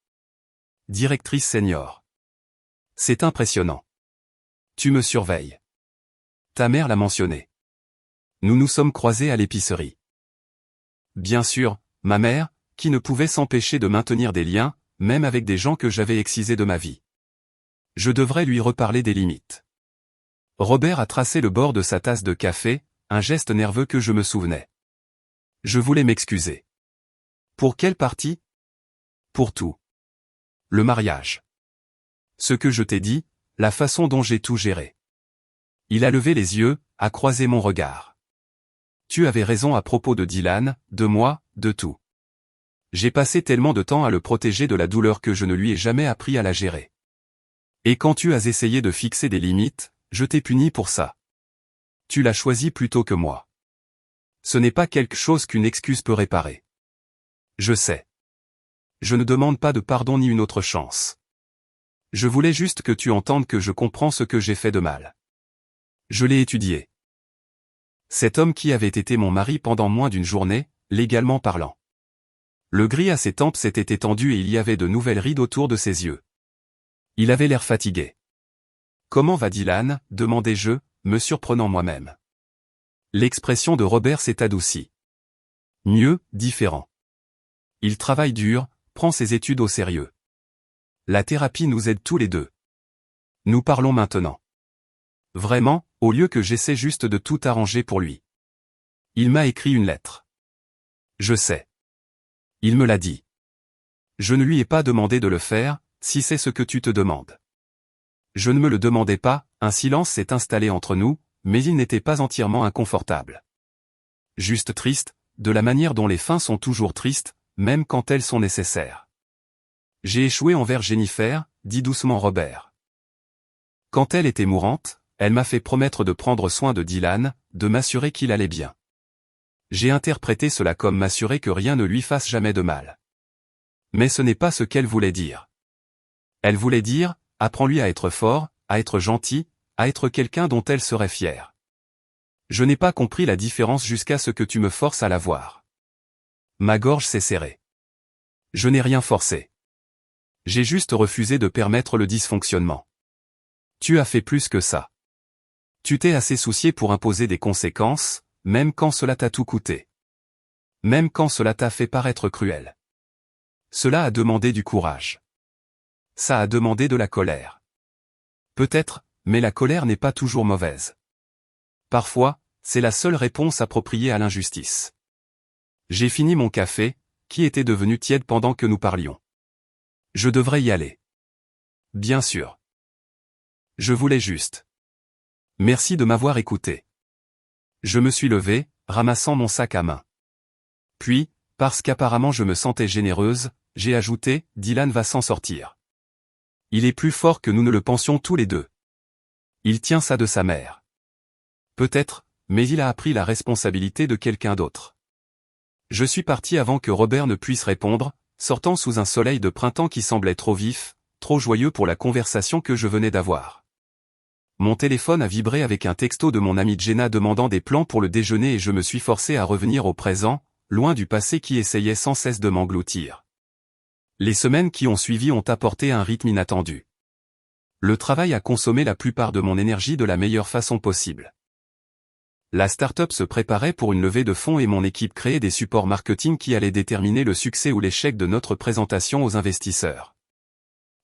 Directrice senior. C'est impressionnant. Tu me surveilles. Ta mère l'a mentionné. Nous nous sommes croisés à l'épicerie. Bien sûr, ma mère, qui ne pouvait s'empêcher de maintenir des liens, même avec des gens que j'avais excisés de ma vie. Je devrais lui reparler des limites. Robert a tracé le bord de sa tasse de café, un geste nerveux que je me souvenais. Je voulais m'excuser. Pour quelle partie? Pour tout. Le mariage. Ce que je t'ai dit, la façon dont j'ai tout géré. Il a levé les yeux, a croisé mon regard. Tu avais raison à propos de Dylan, de moi, de tout. J'ai passé tellement de temps à le protéger de la douleur que je ne lui ai jamais appris à la gérer. Et quand tu as essayé de fixer des limites, je t'ai puni pour ça. Tu l'as choisi plutôt que moi. Ce n'est pas quelque chose qu'une excuse peut réparer. Je sais. Je ne demande pas de pardon ni une autre chance. Je voulais juste que tu entendes que je comprends ce que j'ai fait de mal. Je l'ai étudié. Cet homme qui avait été mon mari pendant moins d'une journée, légalement parlant. Le gris à ses tempes s'était étendu et il y avait de nouvelles rides autour de ses yeux. Il avait l'air fatigué. Comment va Dylan? Demandai-je, me surprenant moi-même. L'expression de Robert s'est adoucie. Mieux, différent. Il travaille dur, prend ses études au sérieux. La thérapie nous aide tous les deux. Nous parlons maintenant. Vraiment, au lieu que j'essaie juste de tout arranger pour lui. Il m'a écrit une lettre. Je sais. Il me l'a dit. Je ne lui ai pas demandé de le faire, si c'est ce que tu te demandes. Je ne me le demandais pas, un silence s'est installé entre nous, mais il n'était pas entièrement inconfortable. Juste triste, de la manière dont les fins sont toujours tristes, même quand elles sont nécessaires. J'ai échoué envers Jennifer, dit doucement Robert. Quand elle était mourante, elle m'a fait promettre de prendre soin de Dylan, de m'assurer qu'il allait bien. J'ai interprété cela comme m'assurer que rien ne lui fasse jamais de mal. Mais ce n'est pas ce qu'elle voulait dire. Elle voulait dire, apprends-lui à être fort, à être gentil, à être quelqu'un dont elle serait fière. Je n'ai pas compris la différence jusqu'à ce que tu me forces à la voir. Ma gorge s'est serrée. Je n'ai rien forcé. J'ai juste refusé de permettre le dysfonctionnement. Tu as fait plus que ça. Tu t'es assez soucié pour imposer des conséquences, même quand cela t'a tout coûté. Même quand cela t'a fait paraître cruel. Cela a demandé du courage. Ça a demandé de la colère. Peut-être, mais la colère n'est pas toujours mauvaise. Parfois, c'est la seule réponse appropriée à l'injustice. J'ai fini mon café, qui était devenu tiède pendant que nous parlions. Je devrais y aller. Bien sûr. Je voulais juste. Merci de m'avoir écouté. Je me suis levé, ramassant mon sac à main. Puis, parce qu'apparemment je me sentais généreuse, j'ai ajouté, Dylan va s'en sortir. Il est plus fort que nous ne le pensions tous les deux. Il tient ça de sa mère. Peut-être, mais il a appris la responsabilité de quelqu'un d'autre. Je suis parti avant que Robert ne puisse répondre, sortant sous un soleil de printemps qui semblait trop vif, trop joyeux pour la conversation que je venais d'avoir. Mon téléphone a vibré avec un texto de mon amie Jenna demandant des plans pour le déjeuner et je me suis forcé à revenir au présent, loin du passé qui essayait sans cesse de m'engloutir. Les semaines qui ont suivi ont apporté un rythme inattendu. Le travail a consommé la plupart de mon énergie de la meilleure façon possible. La start-up se préparait pour une levée de fonds et mon équipe créait des supports marketing qui allaient déterminer le succès ou l'échec de notre présentation aux investisseurs.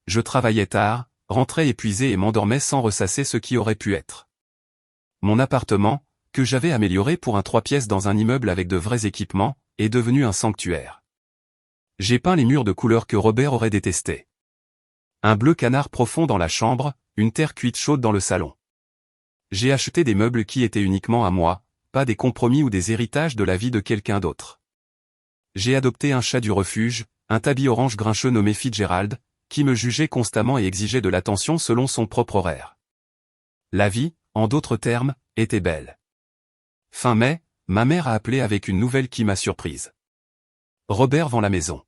Je travaillais tard, rentrais épuisé et m'endormais sans ressasser ce qui aurait pu être. Mon appartement, que j'avais amélioré pour un 3 pièces dans un immeuble avec de vrais équipements, est devenu un sanctuaire. J'ai peint les murs de couleurs que Robert aurait détestées. Un bleu canard profond dans la chambre, une terre cuite chaude dans le salon. J'ai acheté des meubles qui étaient uniquement à moi, pas des compromis ou des héritages de la vie de quelqu'un d'autre. J'ai adopté un chat du refuge, un tabby orange grincheux nommé Fitzgerald, qui me jugeait constamment et exigeait de l'attention selon son propre horaire. La vie, en d'autres termes, était belle. Fin mai, ma mère a appelé avec une nouvelle qui m'a surprise. Robert vend la maison.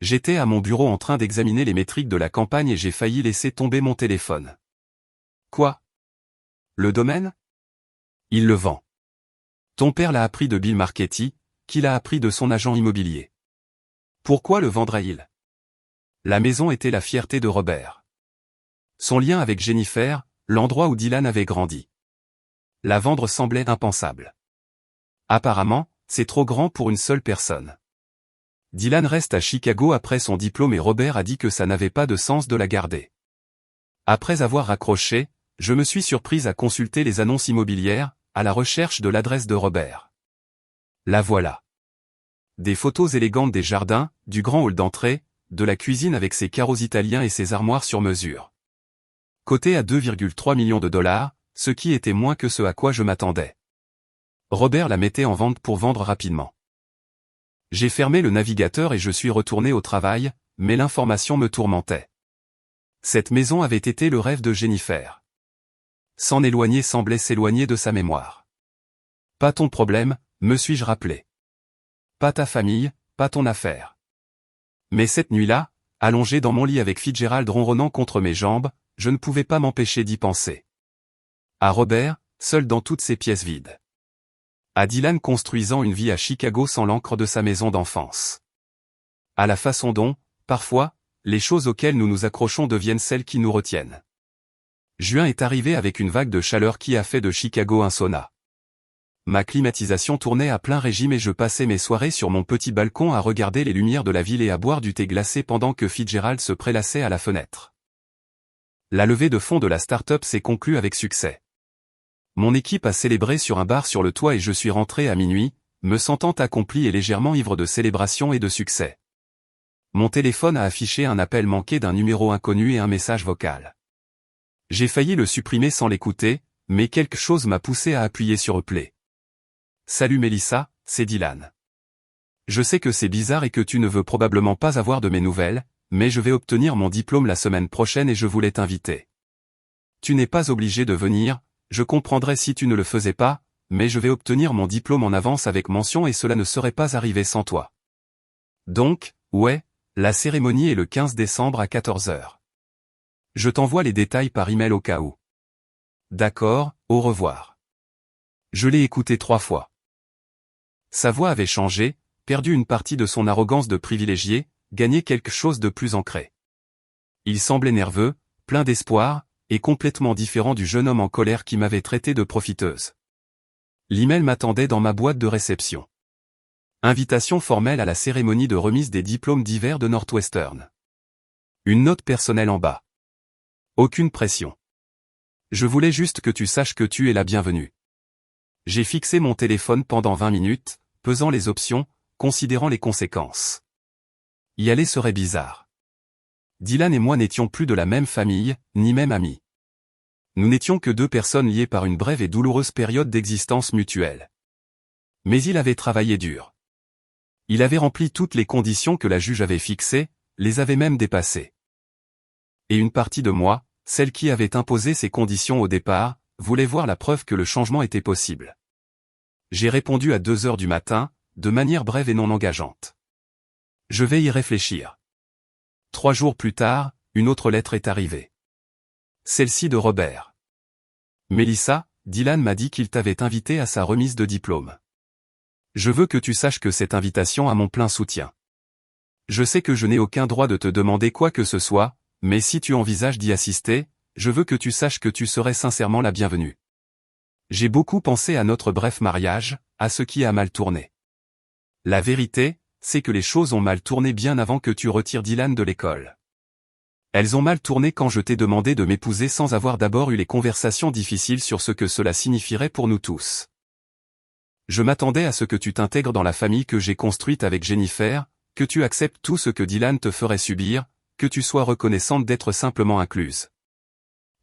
J'étais à mon bureau en train d'examiner les métriques de la campagne et j'ai failli laisser tomber mon téléphone. Quoi? Le domaine? Il le vend. Ton père l'a appris de Bill Marchetti, qui l'a appris de son agent immobilier. Pourquoi le vendrait-il? La maison était la fierté de Robert. Son lien avec Jennifer, l'endroit où Dylan avait grandi. La vendre semblait impensable. Apparemment, c'est trop grand pour une seule personne. Dylan reste à Chicago après son diplôme et Robert a dit que ça n'avait pas de sens de la garder. Après avoir raccroché, je me suis surprise à consulter les annonces immobilières, à la recherche de l'adresse de Robert. La voilà. Des photos élégantes des jardins, du grand hall d'entrée, de la cuisine avec ses carreaux italiens et ses armoires sur mesure. Coté à 2,3 millions de dollars, ce qui était moins que ce à quoi je m'attendais. Robert la mettait en vente pour vendre rapidement. J'ai fermé le navigateur et je suis retourné au travail, mais l'information me tourmentait. Cette maison avait été le rêve de Jennifer. S'en éloigner semblait s'éloigner de sa mémoire. Pas ton problème, me suis-je rappelé. Pas ta famille, pas ton affaire. Mais cette nuit-là, allongé dans mon lit avec Fitzgerald ronronnant contre mes jambes, je ne pouvais pas m'empêcher d'y penser. À Robert, seul dans toutes ces pièces vides. À Dylan construisant une vie à Chicago sans l'encre de sa maison d'enfance. À la façon dont, parfois, les choses auxquelles nous nous accrochons deviennent celles qui nous retiennent. Juin est arrivé avec une vague de chaleur qui a fait de Chicago un sauna. Ma climatisation tournait à plein régime et je passais mes soirées sur mon petit balcon à regarder les lumières de la ville et à boire du thé glacé pendant que Fitzgerald se prélassait à la fenêtre. La levée de fonds de la start-up s'est conclue avec succès. Mon équipe a célébré sur un bar sur le toit et je suis rentré à minuit, me sentant accompli et légèrement ivre de célébration et de succès. Mon téléphone a affiché un appel manqué d'un numéro inconnu et un message vocal. J'ai failli le supprimer sans l'écouter, mais quelque chose m'a poussé à appuyer sur replay. Salut Mélissa, c'est Dylan. Je sais que c'est bizarre et que tu ne veux probablement pas avoir de mes nouvelles, mais je vais obtenir mon diplôme la semaine prochaine et je voulais t'inviter. Tu n'es pas obligé de venir, je comprendrais si tu ne le faisais pas, mais je vais obtenir mon diplôme en avance avec mention et cela ne serait pas arrivé sans toi. Donc, ouais, la cérémonie est le 15 décembre à 14 h. Je t'envoie les détails par email au cas où. D'accord, au revoir. Je l'ai écouté 3 fois. Sa voix avait changé, perdu une partie de son arrogance de privilégié, gagné quelque chose de plus ancré. Il semblait nerveux, plein d'espoir, et complètement différent du jeune homme en colère qui m'avait traité de profiteuse. L'email m'attendait dans ma boîte de réception. Invitation formelle à la cérémonie de remise des diplômes d'hiver de Northwestern. Une note personnelle en bas. Aucune pression. Je voulais juste que tu saches que tu es la bienvenue. J'ai fixé mon téléphone pendant 20 minutes, pesant les options, considérant les conséquences. Y aller serait bizarre. Dylan et moi n'étions plus de la même famille, ni même amis. Nous n'étions que deux personnes liées par une brève et douloureuse période d'existence mutuelle. Mais il avait travaillé dur. Il avait rempli toutes les conditions que la juge avait fixées, les avait même dépassées. Et une partie de moi, celle qui avait imposé ces conditions au départ, voulait voir la preuve que le changement était possible. J'ai répondu à 2 heures du matin, de manière brève et non engageante. Je vais y réfléchir. 3 jours plus tard, une autre lettre est arrivée. Celle-ci de Robert. Mélissa, Dylan m'a dit qu'il t'avait invité à sa remise de diplôme. Je veux que tu saches que cette invitation a mon plein soutien. Je sais que je n'ai aucun droit de te demander quoi que ce soit, mais si tu envisages d'y assister, je veux que tu saches que tu serais sincèrement la bienvenue. J'ai beaucoup pensé à notre bref mariage, à ce qui a mal tourné. La vérité, c'est que les choses ont mal tourné bien avant que tu retires Dylan de l'école. Elles ont mal tourné quand je t'ai demandé de m'épouser sans avoir d'abord eu les conversations difficiles sur ce que cela signifierait pour nous tous. Je m'attendais à ce que tu t'intègres dans la famille que j'ai construite avec Jennifer, que tu acceptes tout ce que Dylan te ferait subir, que tu sois reconnaissante d'être simplement incluse.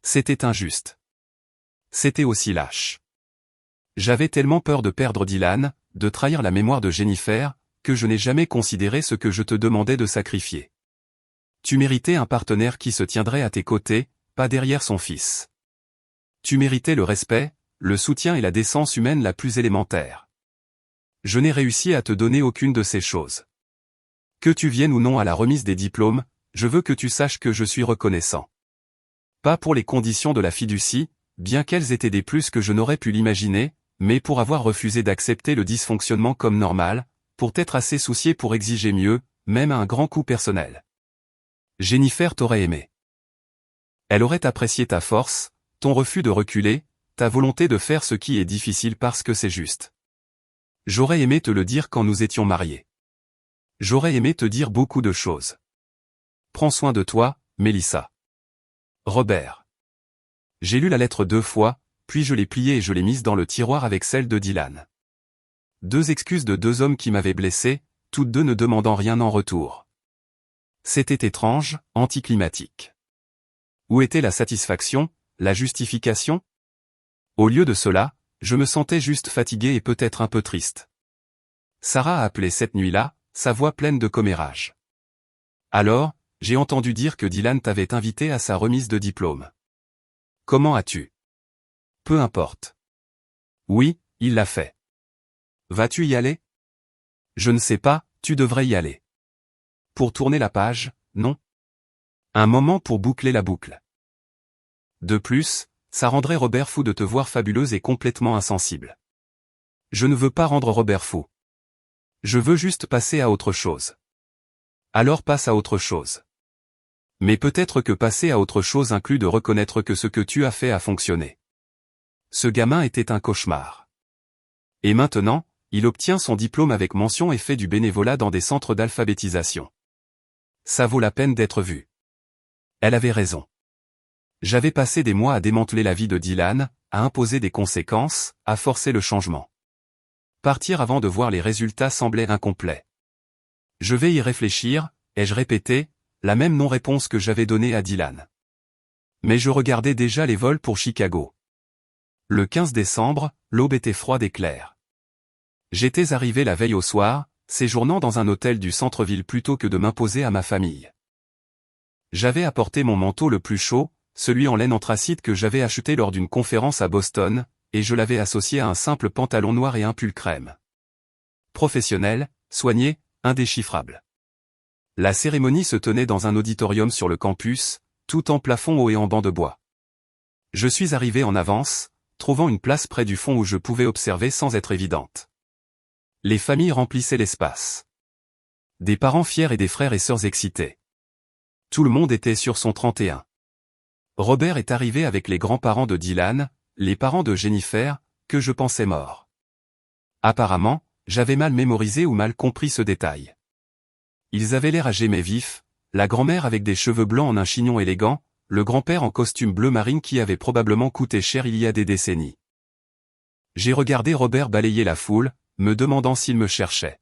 C'était injuste. C'était aussi lâche. J'avais tellement peur de perdre Dylan, de trahir la mémoire de Jennifer, que je n'ai jamais considéré ce que je te demandais de sacrifier. Tu méritais un partenaire qui se tiendrait à tes côtés, pas derrière son fils. Tu méritais le respect, le soutien et la décence humaine la plus élémentaire. Je n'ai réussi à te donner aucune de ces choses. Que tu viennes ou non à la remise des diplômes, je veux que tu saches que je suis reconnaissant. Pas pour les conditions de la fiducie, bien qu'elles étaient des plus que je n'aurais pu l'imaginer, mais pour avoir refusé d'accepter le dysfonctionnement comme normal, pour t'être assez soucié pour exiger mieux, même à un grand coup personnel. Jennifer t'aurait aimé. Elle aurait apprécié ta force, ton refus de reculer, ta volonté de faire ce qui est difficile parce que c'est juste. J'aurais aimé te le dire quand nous étions mariés. J'aurais aimé te dire beaucoup de choses. Prends soin de toi, Mélissa. Robert. J'ai lu la lettre 2 fois, puis je l'ai pliée et je l'ai mise dans le tiroir avec celle de Dylan. 2 excuses de 2 hommes qui m'avaient blessé, toutes 2 ne demandant rien en retour. C'était étrange, anticlimatique. Où était la satisfaction, la justification? Au lieu de cela, je me sentais juste fatigué et peut-être un peu triste. Sarah a appelé cette nuit-là, sa voix pleine de commérage. Alors, j'ai entendu dire que Dylan t'avait invité à sa remise de diplôme. Comment as-tu? Peu importe. Oui, il l'a fait. Vas-tu y aller? Je ne sais pas, tu devrais y aller. Pour tourner la page, non? Un moment pour boucler la boucle. De plus, ça rendrait Robert fou de te voir fabuleuse et complètement insensible. Je ne veux pas rendre Robert fou. Je veux juste passer à autre chose. Alors passe à autre chose. Mais peut-être que passer à autre chose inclut de reconnaître que ce que tu as fait a fonctionné. Ce gamin était un cauchemar. Et maintenant, il obtient son diplôme avec mention et fait du bénévolat dans des centres d'alphabétisation. Ça vaut la peine d'être vu. Elle avait raison. J'avais passé des mois à démanteler la vie de Dylan, à imposer des conséquences, à forcer le changement. Partir avant de voir les résultats semblait incomplet. Je vais y réfléchir, ai-je répété, la même non-réponse que j'avais donnée à Dylan. Mais je regardais déjà les vols pour Chicago. Le 15 décembre, l'aube était froide et claire. J'étais arrivé la veille au soir, séjournant dans un hôtel du centre-ville plutôt que de m'imposer à ma famille. J'avais apporté mon manteau le plus chaud, celui en laine anthracite que j'avais acheté lors d'une conférence à Boston, et je l'avais associé à un simple pantalon noir et un pull crème. Professionnel, soigné, indéchiffrable. La cérémonie se tenait dans un auditorium sur le campus, tout en plafond haut et en banc de bois. Je suis arrivé en avance, trouvant une place près du fond où je pouvais observer sans être évidente. Les familles remplissaient l'espace. Des parents fiers et des frères et sœurs excités. Tout le monde était sur son 31. Robert est arrivé avec les grands-parents de Dylan, les parents de Jennifer, que je pensais morts. Apparemment, j'avais mal mémorisé ou mal compris ce détail. Ils avaient l'air âgés mais vifs, la grand-mère avec des cheveux blancs en un chignon élégant, le grand-père en costume bleu marine qui avait probablement coûté cher il y a des décennies. J'ai regardé Robert balayer la foule, me demandant s'il me cherchait.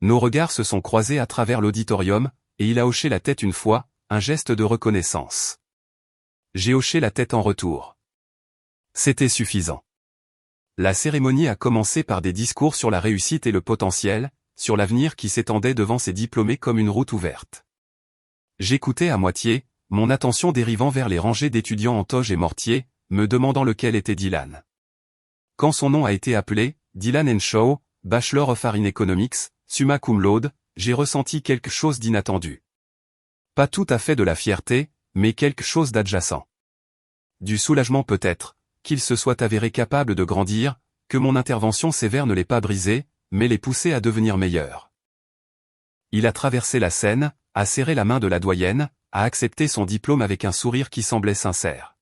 Nos regards se sont croisés à travers l'auditorium, et il a hoché la tête une fois, un geste de reconnaissance. J'ai hoché la tête en retour. C'était suffisant. La cérémonie a commencé par des discours sur la réussite et le potentiel, sur l'avenir qui s'étendait devant ces diplômés comme une route ouverte. J'écoutais à moitié, mon attention dérivant vers les rangées d'étudiants en toge et mortier, me demandant lequel était Dylan. Quand son nom a été appelé, Dylan Henshaw, Bachelor of Arts in Economics, summa cum laude, j'ai ressenti quelque chose d'inattendu. Pas tout à fait de la fierté, mais quelque chose d'adjacent. Du soulagement peut-être, qu'il se soit avéré capable de grandir, que mon intervention sévère ne l'ait pas brisé, mais l'ait poussé à devenir meilleur. Il a traversé la scène, a serré la main de la doyenne, a accepté son diplôme avec un sourire qui semblait sincère.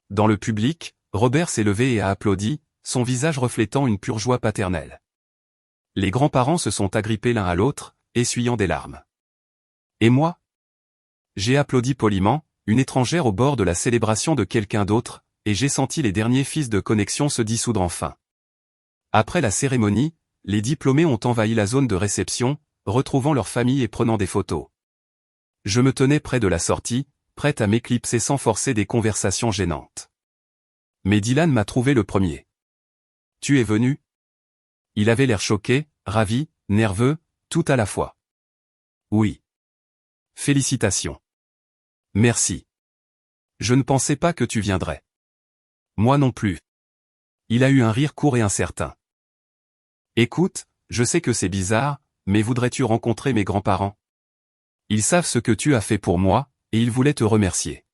Dans le public, Robert s'est levé et a applaudi, son visage reflétant une pure joie paternelle. Les grands-parents se sont agrippés l'un à l'autre, essuyant des larmes. Et moi? J'ai applaudi poliment, une étrangère au bord de la célébration de quelqu'un d'autre, et j'ai senti les derniers fils de connexion se dissoudre enfin. Après la cérémonie, les diplômés ont envahi la zone de réception, retrouvant leur famille et prenant des photos. Je me tenais près de la sortie, prête à m'éclipser sans forcer des conversations gênantes. Mais Dylan m'a trouvé le premier. « Tu es venu ?» Il avait l'air choqué, ravi, nerveux, tout à la fois. « Oui. » « Félicitations. »« Merci. »« Je ne pensais pas que tu viendrais. »« Moi non plus. » Il a eu un rire court et incertain. « Écoute, je sais que c'est bizarre, mais voudrais-tu rencontrer mes grands-parents? Ils savent ce que tu as fait pour moi, et ils voulaient te remercier. »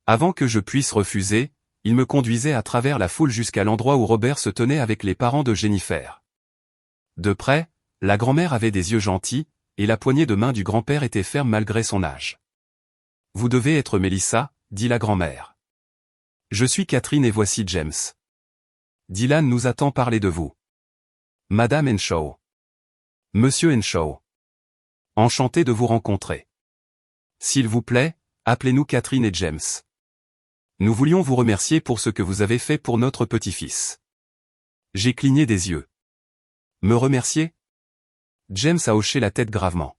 Avant que je puisse refuser, il me conduisait à travers la foule jusqu'à l'endroit où Robert se tenait avec les parents de Jennifer. De près, la grand-mère avait des yeux gentils, et la poignée de main du grand-père était ferme malgré son âge. « Vous devez être Melissa, » dit la grand-mère. « Je suis Catherine et voici James. Dylan nous a tant parlé de vous. Madame Henshaw. Monsieur Henshaw. Enchanté de vous rencontrer. S'il vous plaît, appelez-nous Catherine et James. Nous voulions vous remercier pour ce que vous avez fait pour notre petit-fils. » J'ai cligné des yeux. Me remercier? James a hoché la tête gravement.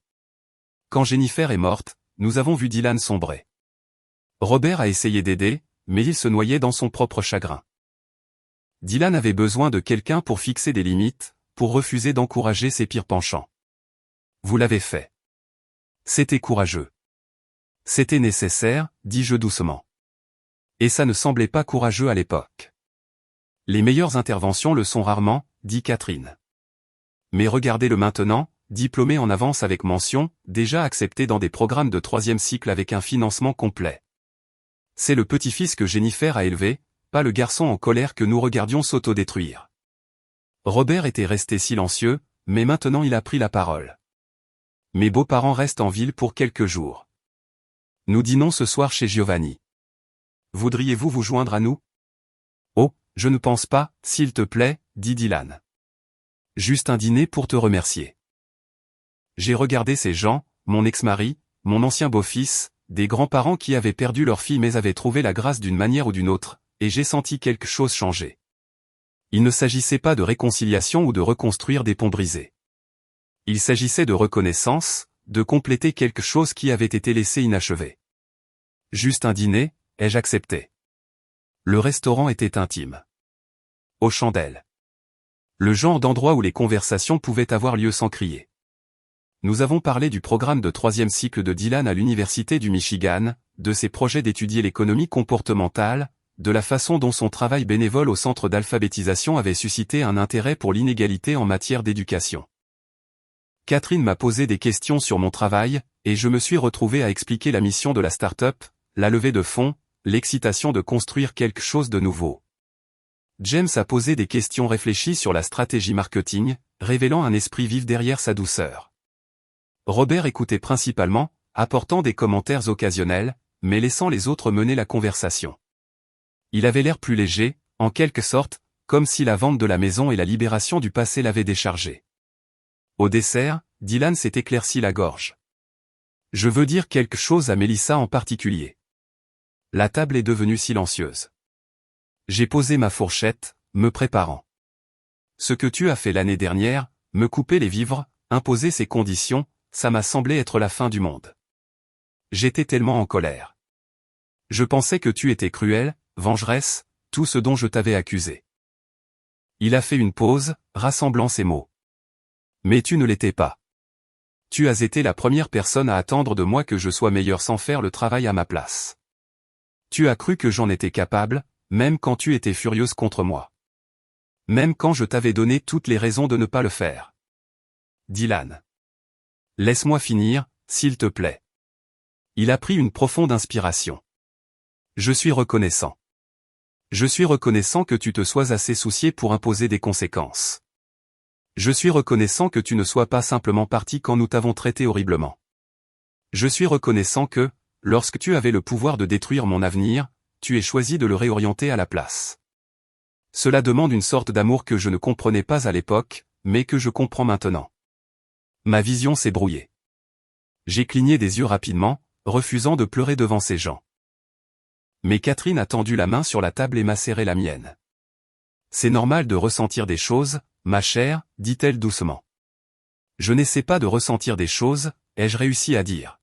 Quand Jennifer est morte, nous avons vu Dylan sombrer. Robert a essayé d'aider, mais il se noyait dans son propre chagrin. Dylan avait besoin de quelqu'un pour fixer des limites, pour refuser d'encourager ses pires penchants. Vous l'avez fait. C'était courageux. C'était nécessaire, dis-je doucement. Et ça ne semblait pas courageux à l'époque. Les meilleures interventions le sont rarement, dit Catherine. Mais regardez-le maintenant, diplômé en avance avec mention, déjà accepté dans des programmes de 3e cycle avec un financement complet. C'est le petit-fils que Jennifer a élevé, pas le garçon en colère que nous regardions s'autodétruire. Robert était resté silencieux, mais maintenant il a pris la parole. Mes beaux-parents restent en ville pour quelques jours. Nous dînons ce soir chez Giovanni. Voudriez-vous vous joindre à nous? Oh, je ne pense pas, s'il te plaît, dit Dylan. Juste un dîner pour te remercier. J'ai regardé ces gens, mon ex-mari, mon ancien beau-fils, des grands-parents qui avaient perdu leur fille mais avaient trouvé la grâce d'une manière ou d'une autre, et j'ai senti quelque chose changer. Il ne s'agissait pas de réconciliation ou de reconstruire des ponts brisés. Il s'agissait de reconnaissance, de compléter quelque chose qui avait été laissé inachevé. Juste un dîner, ai-je accepté. Le restaurant était intime. Aux chandelles. Le genre d'endroit où les conversations pouvaient avoir lieu sans crier. Nous avons parlé du programme de 3e cycle de Dylan à l'Université du Michigan, de ses projets d'étudier l'économie comportementale, de la façon dont son travail bénévole au centre d'alphabétisation avait suscité un intérêt pour l'inégalité en matière d'éducation. Catherine m'a posé des questions sur mon travail, et je me suis retrouvé à expliquer la mission de la start-up, la levée de fonds, l'excitation de construire quelque chose de nouveau. James a posé des questions réfléchies sur la stratégie marketing, révélant un esprit vif derrière sa douceur. Robert écoutait principalement, apportant des commentaires occasionnels, mais laissant les autres mener la conversation. Il avait l'air plus léger, en quelque sorte, comme si la vente de la maison et la libération du passé l'avaient déchargé. Au dessert, Dylan s'est éclairci la gorge. Je veux dire quelque chose à Melissa en particulier. La table est devenue silencieuse. J'ai posé ma fourchette, me préparant. Ce que tu as fait l'année dernière, me couper les vivres, imposer ces conditions, ça m'a semblé être la fin du monde. J'étais tellement en colère. Je pensais que tu étais cruelle, vengeresse, tout ce dont je t'avais accusé. Il a fait une pause, rassemblant ses mots. Mais tu ne l'étais pas. Tu as été la première personne à attendre de moi que je sois meilleur sans faire le travail à ma place. Tu as cru que j'en étais capable, même quand tu étais furieuse contre moi. Même quand je t'avais donné toutes les raisons de ne pas le faire. Dylan. Laisse-moi finir, s'il te plaît. Il a pris une profonde inspiration. Je suis reconnaissant. Je suis reconnaissant que tu te sois assez soucié pour imposer des conséquences. Je suis reconnaissant que tu ne sois pas simplement parti quand nous t'avons traité horriblement. Je suis reconnaissant que, lorsque tu avais le pouvoir de détruire mon avenir, tu aies choisi de le réorienter à la place. Cela demande une sorte d'amour que je ne comprenais pas à l'époque, mais que je comprends maintenant. Ma vision s'est brouillée. J'ai cligné des yeux rapidement, refusant de pleurer devant ces gens. Mais Catherine a tendu la main sur la table et m'a serré la mienne. C'est normal de ressentir des choses, ma chère, dit-elle doucement. Je n'essaie pas de ressentir des choses, ai-je réussi à dire.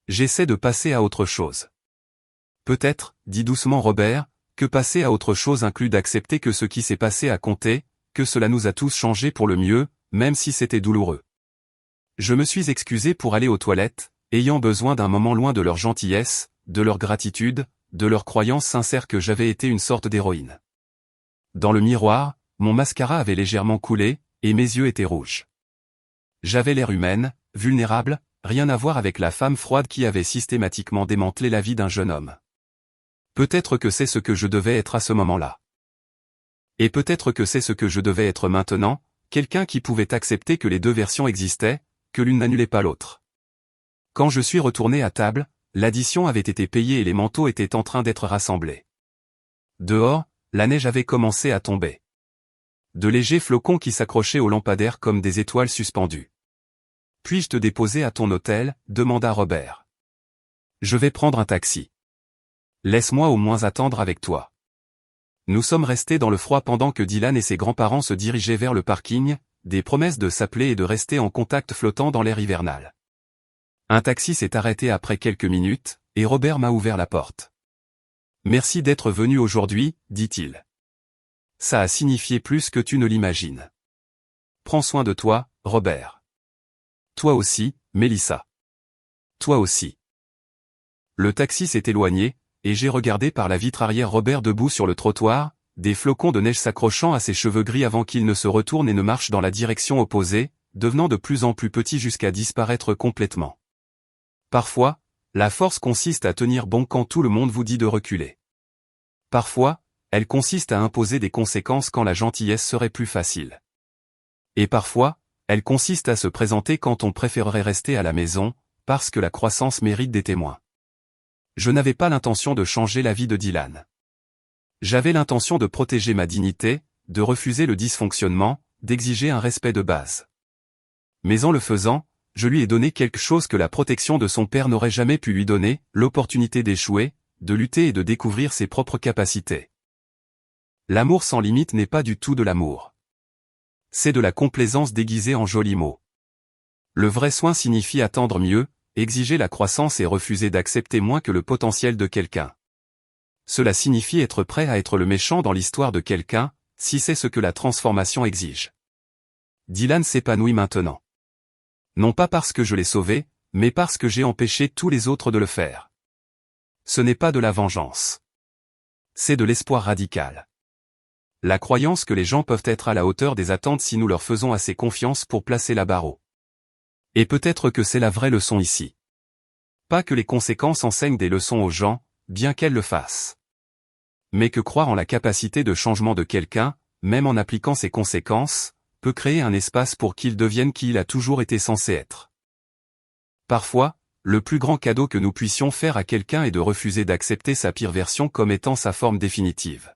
J'essaie de passer à autre chose. Peut-être, dit doucement Robert, que passer à autre chose inclut d'accepter que ce qui s'est passé a compté, que cela nous a tous changés pour le mieux, même si c'était douloureux. Je me suis excusé pour aller aux toilettes, ayant besoin d'un moment loin de leur gentillesse, de leur gratitude, de leur croyance sincère que j'avais été une sorte d'héroïne. Dans le miroir, mon mascara avait légèrement coulé, et mes yeux étaient rouges. J'avais l'air humaine, vulnérable, rien à voir avec la femme froide qui avait systématiquement démantelé la vie d'un jeune homme. Peut-être que c'est ce que je devais être à ce moment-là. Et peut-être que c'est ce que je devais être maintenant, quelqu'un qui pouvait accepter que les deux versions existaient, que l'une n'annulait pas l'autre. Quand je suis retourné à table, l'addition avait été payée et les manteaux étaient en train d'être rassemblés. Dehors, la neige avait commencé à tomber. De légers flocons qui s'accrochaient au lampadaire comme des étoiles suspendues. « Puis-je te déposer à ton hôtel ?» demanda Robert. « Je vais prendre un taxi. Laisse-moi au moins attendre avec toi. » Nous sommes restés dans le froid pendant que Dylan et ses grands-parents se dirigeaient vers le parking, des promesses de s'appeler et de rester en contact flottant dans l'air hivernal. Un taxi s'est arrêté après quelques minutes, et Robert m'a ouvert la porte. « Merci d'être venu aujourd'hui, dit-il. Ça a signifié plus que tu ne l'imagines. Prends soin de toi, Robert. Toi aussi, Mélissa. Toi aussi. » Le taxi s'est éloigné, et j'ai regardé par la vitre arrière Robert debout sur le trottoir, des flocons de neige s'accrochant à ses cheveux gris avant qu'il ne se retourne et ne marche dans la direction opposée, devenant de plus en plus petit jusqu'à disparaître complètement. Parfois, la force consiste à tenir bon quand tout le monde vous dit de reculer. Parfois, elle consiste à imposer des conséquences quand la gentillesse serait plus facile. Et parfois, elle consiste à se présenter quand on préférerait rester à la maison, parce que la croissance mérite des témoins. Je n'avais pas l'intention de changer la vie de Dylan. J'avais l'intention de protéger ma dignité, de refuser le dysfonctionnement, d'exiger un respect de base. Mais en le faisant, je lui ai donné quelque chose que la protection de son père n'aurait jamais pu lui donner, l'opportunité d'échouer, de lutter et de découvrir ses propres capacités. L'amour sans limite n'est pas du tout de l'amour. C'est de la complaisance déguisée en jolis mots. Le vrai soin signifie attendre mieux, exiger la croissance et refuser d'accepter moins que le potentiel de quelqu'un. Cela signifie être prêt à être le méchant dans l'histoire de quelqu'un, si c'est ce que la transformation exige. Dylan s'épanouit maintenant. Non pas parce que je l'ai sauvé, mais parce que j'ai empêché tous les autres de le faire. Ce n'est pas de la vengeance. C'est de l'espoir radical. La croyance que les gens peuvent être à la hauteur des attentes si nous leur faisons assez confiance pour placer la barre haut. Et peut-être que c'est la vraie leçon ici. Pas que les conséquences enseignent des leçons aux gens, bien qu'elles le fassent. Mais que croire en la capacité de changement de quelqu'un, même en appliquant ses conséquences, peut créer un espace pour qu'il devienne qui il a toujours été censé être. Parfois, le plus grand cadeau que nous puissions faire à quelqu'un est de refuser d'accepter sa pire version comme étant sa forme définitive.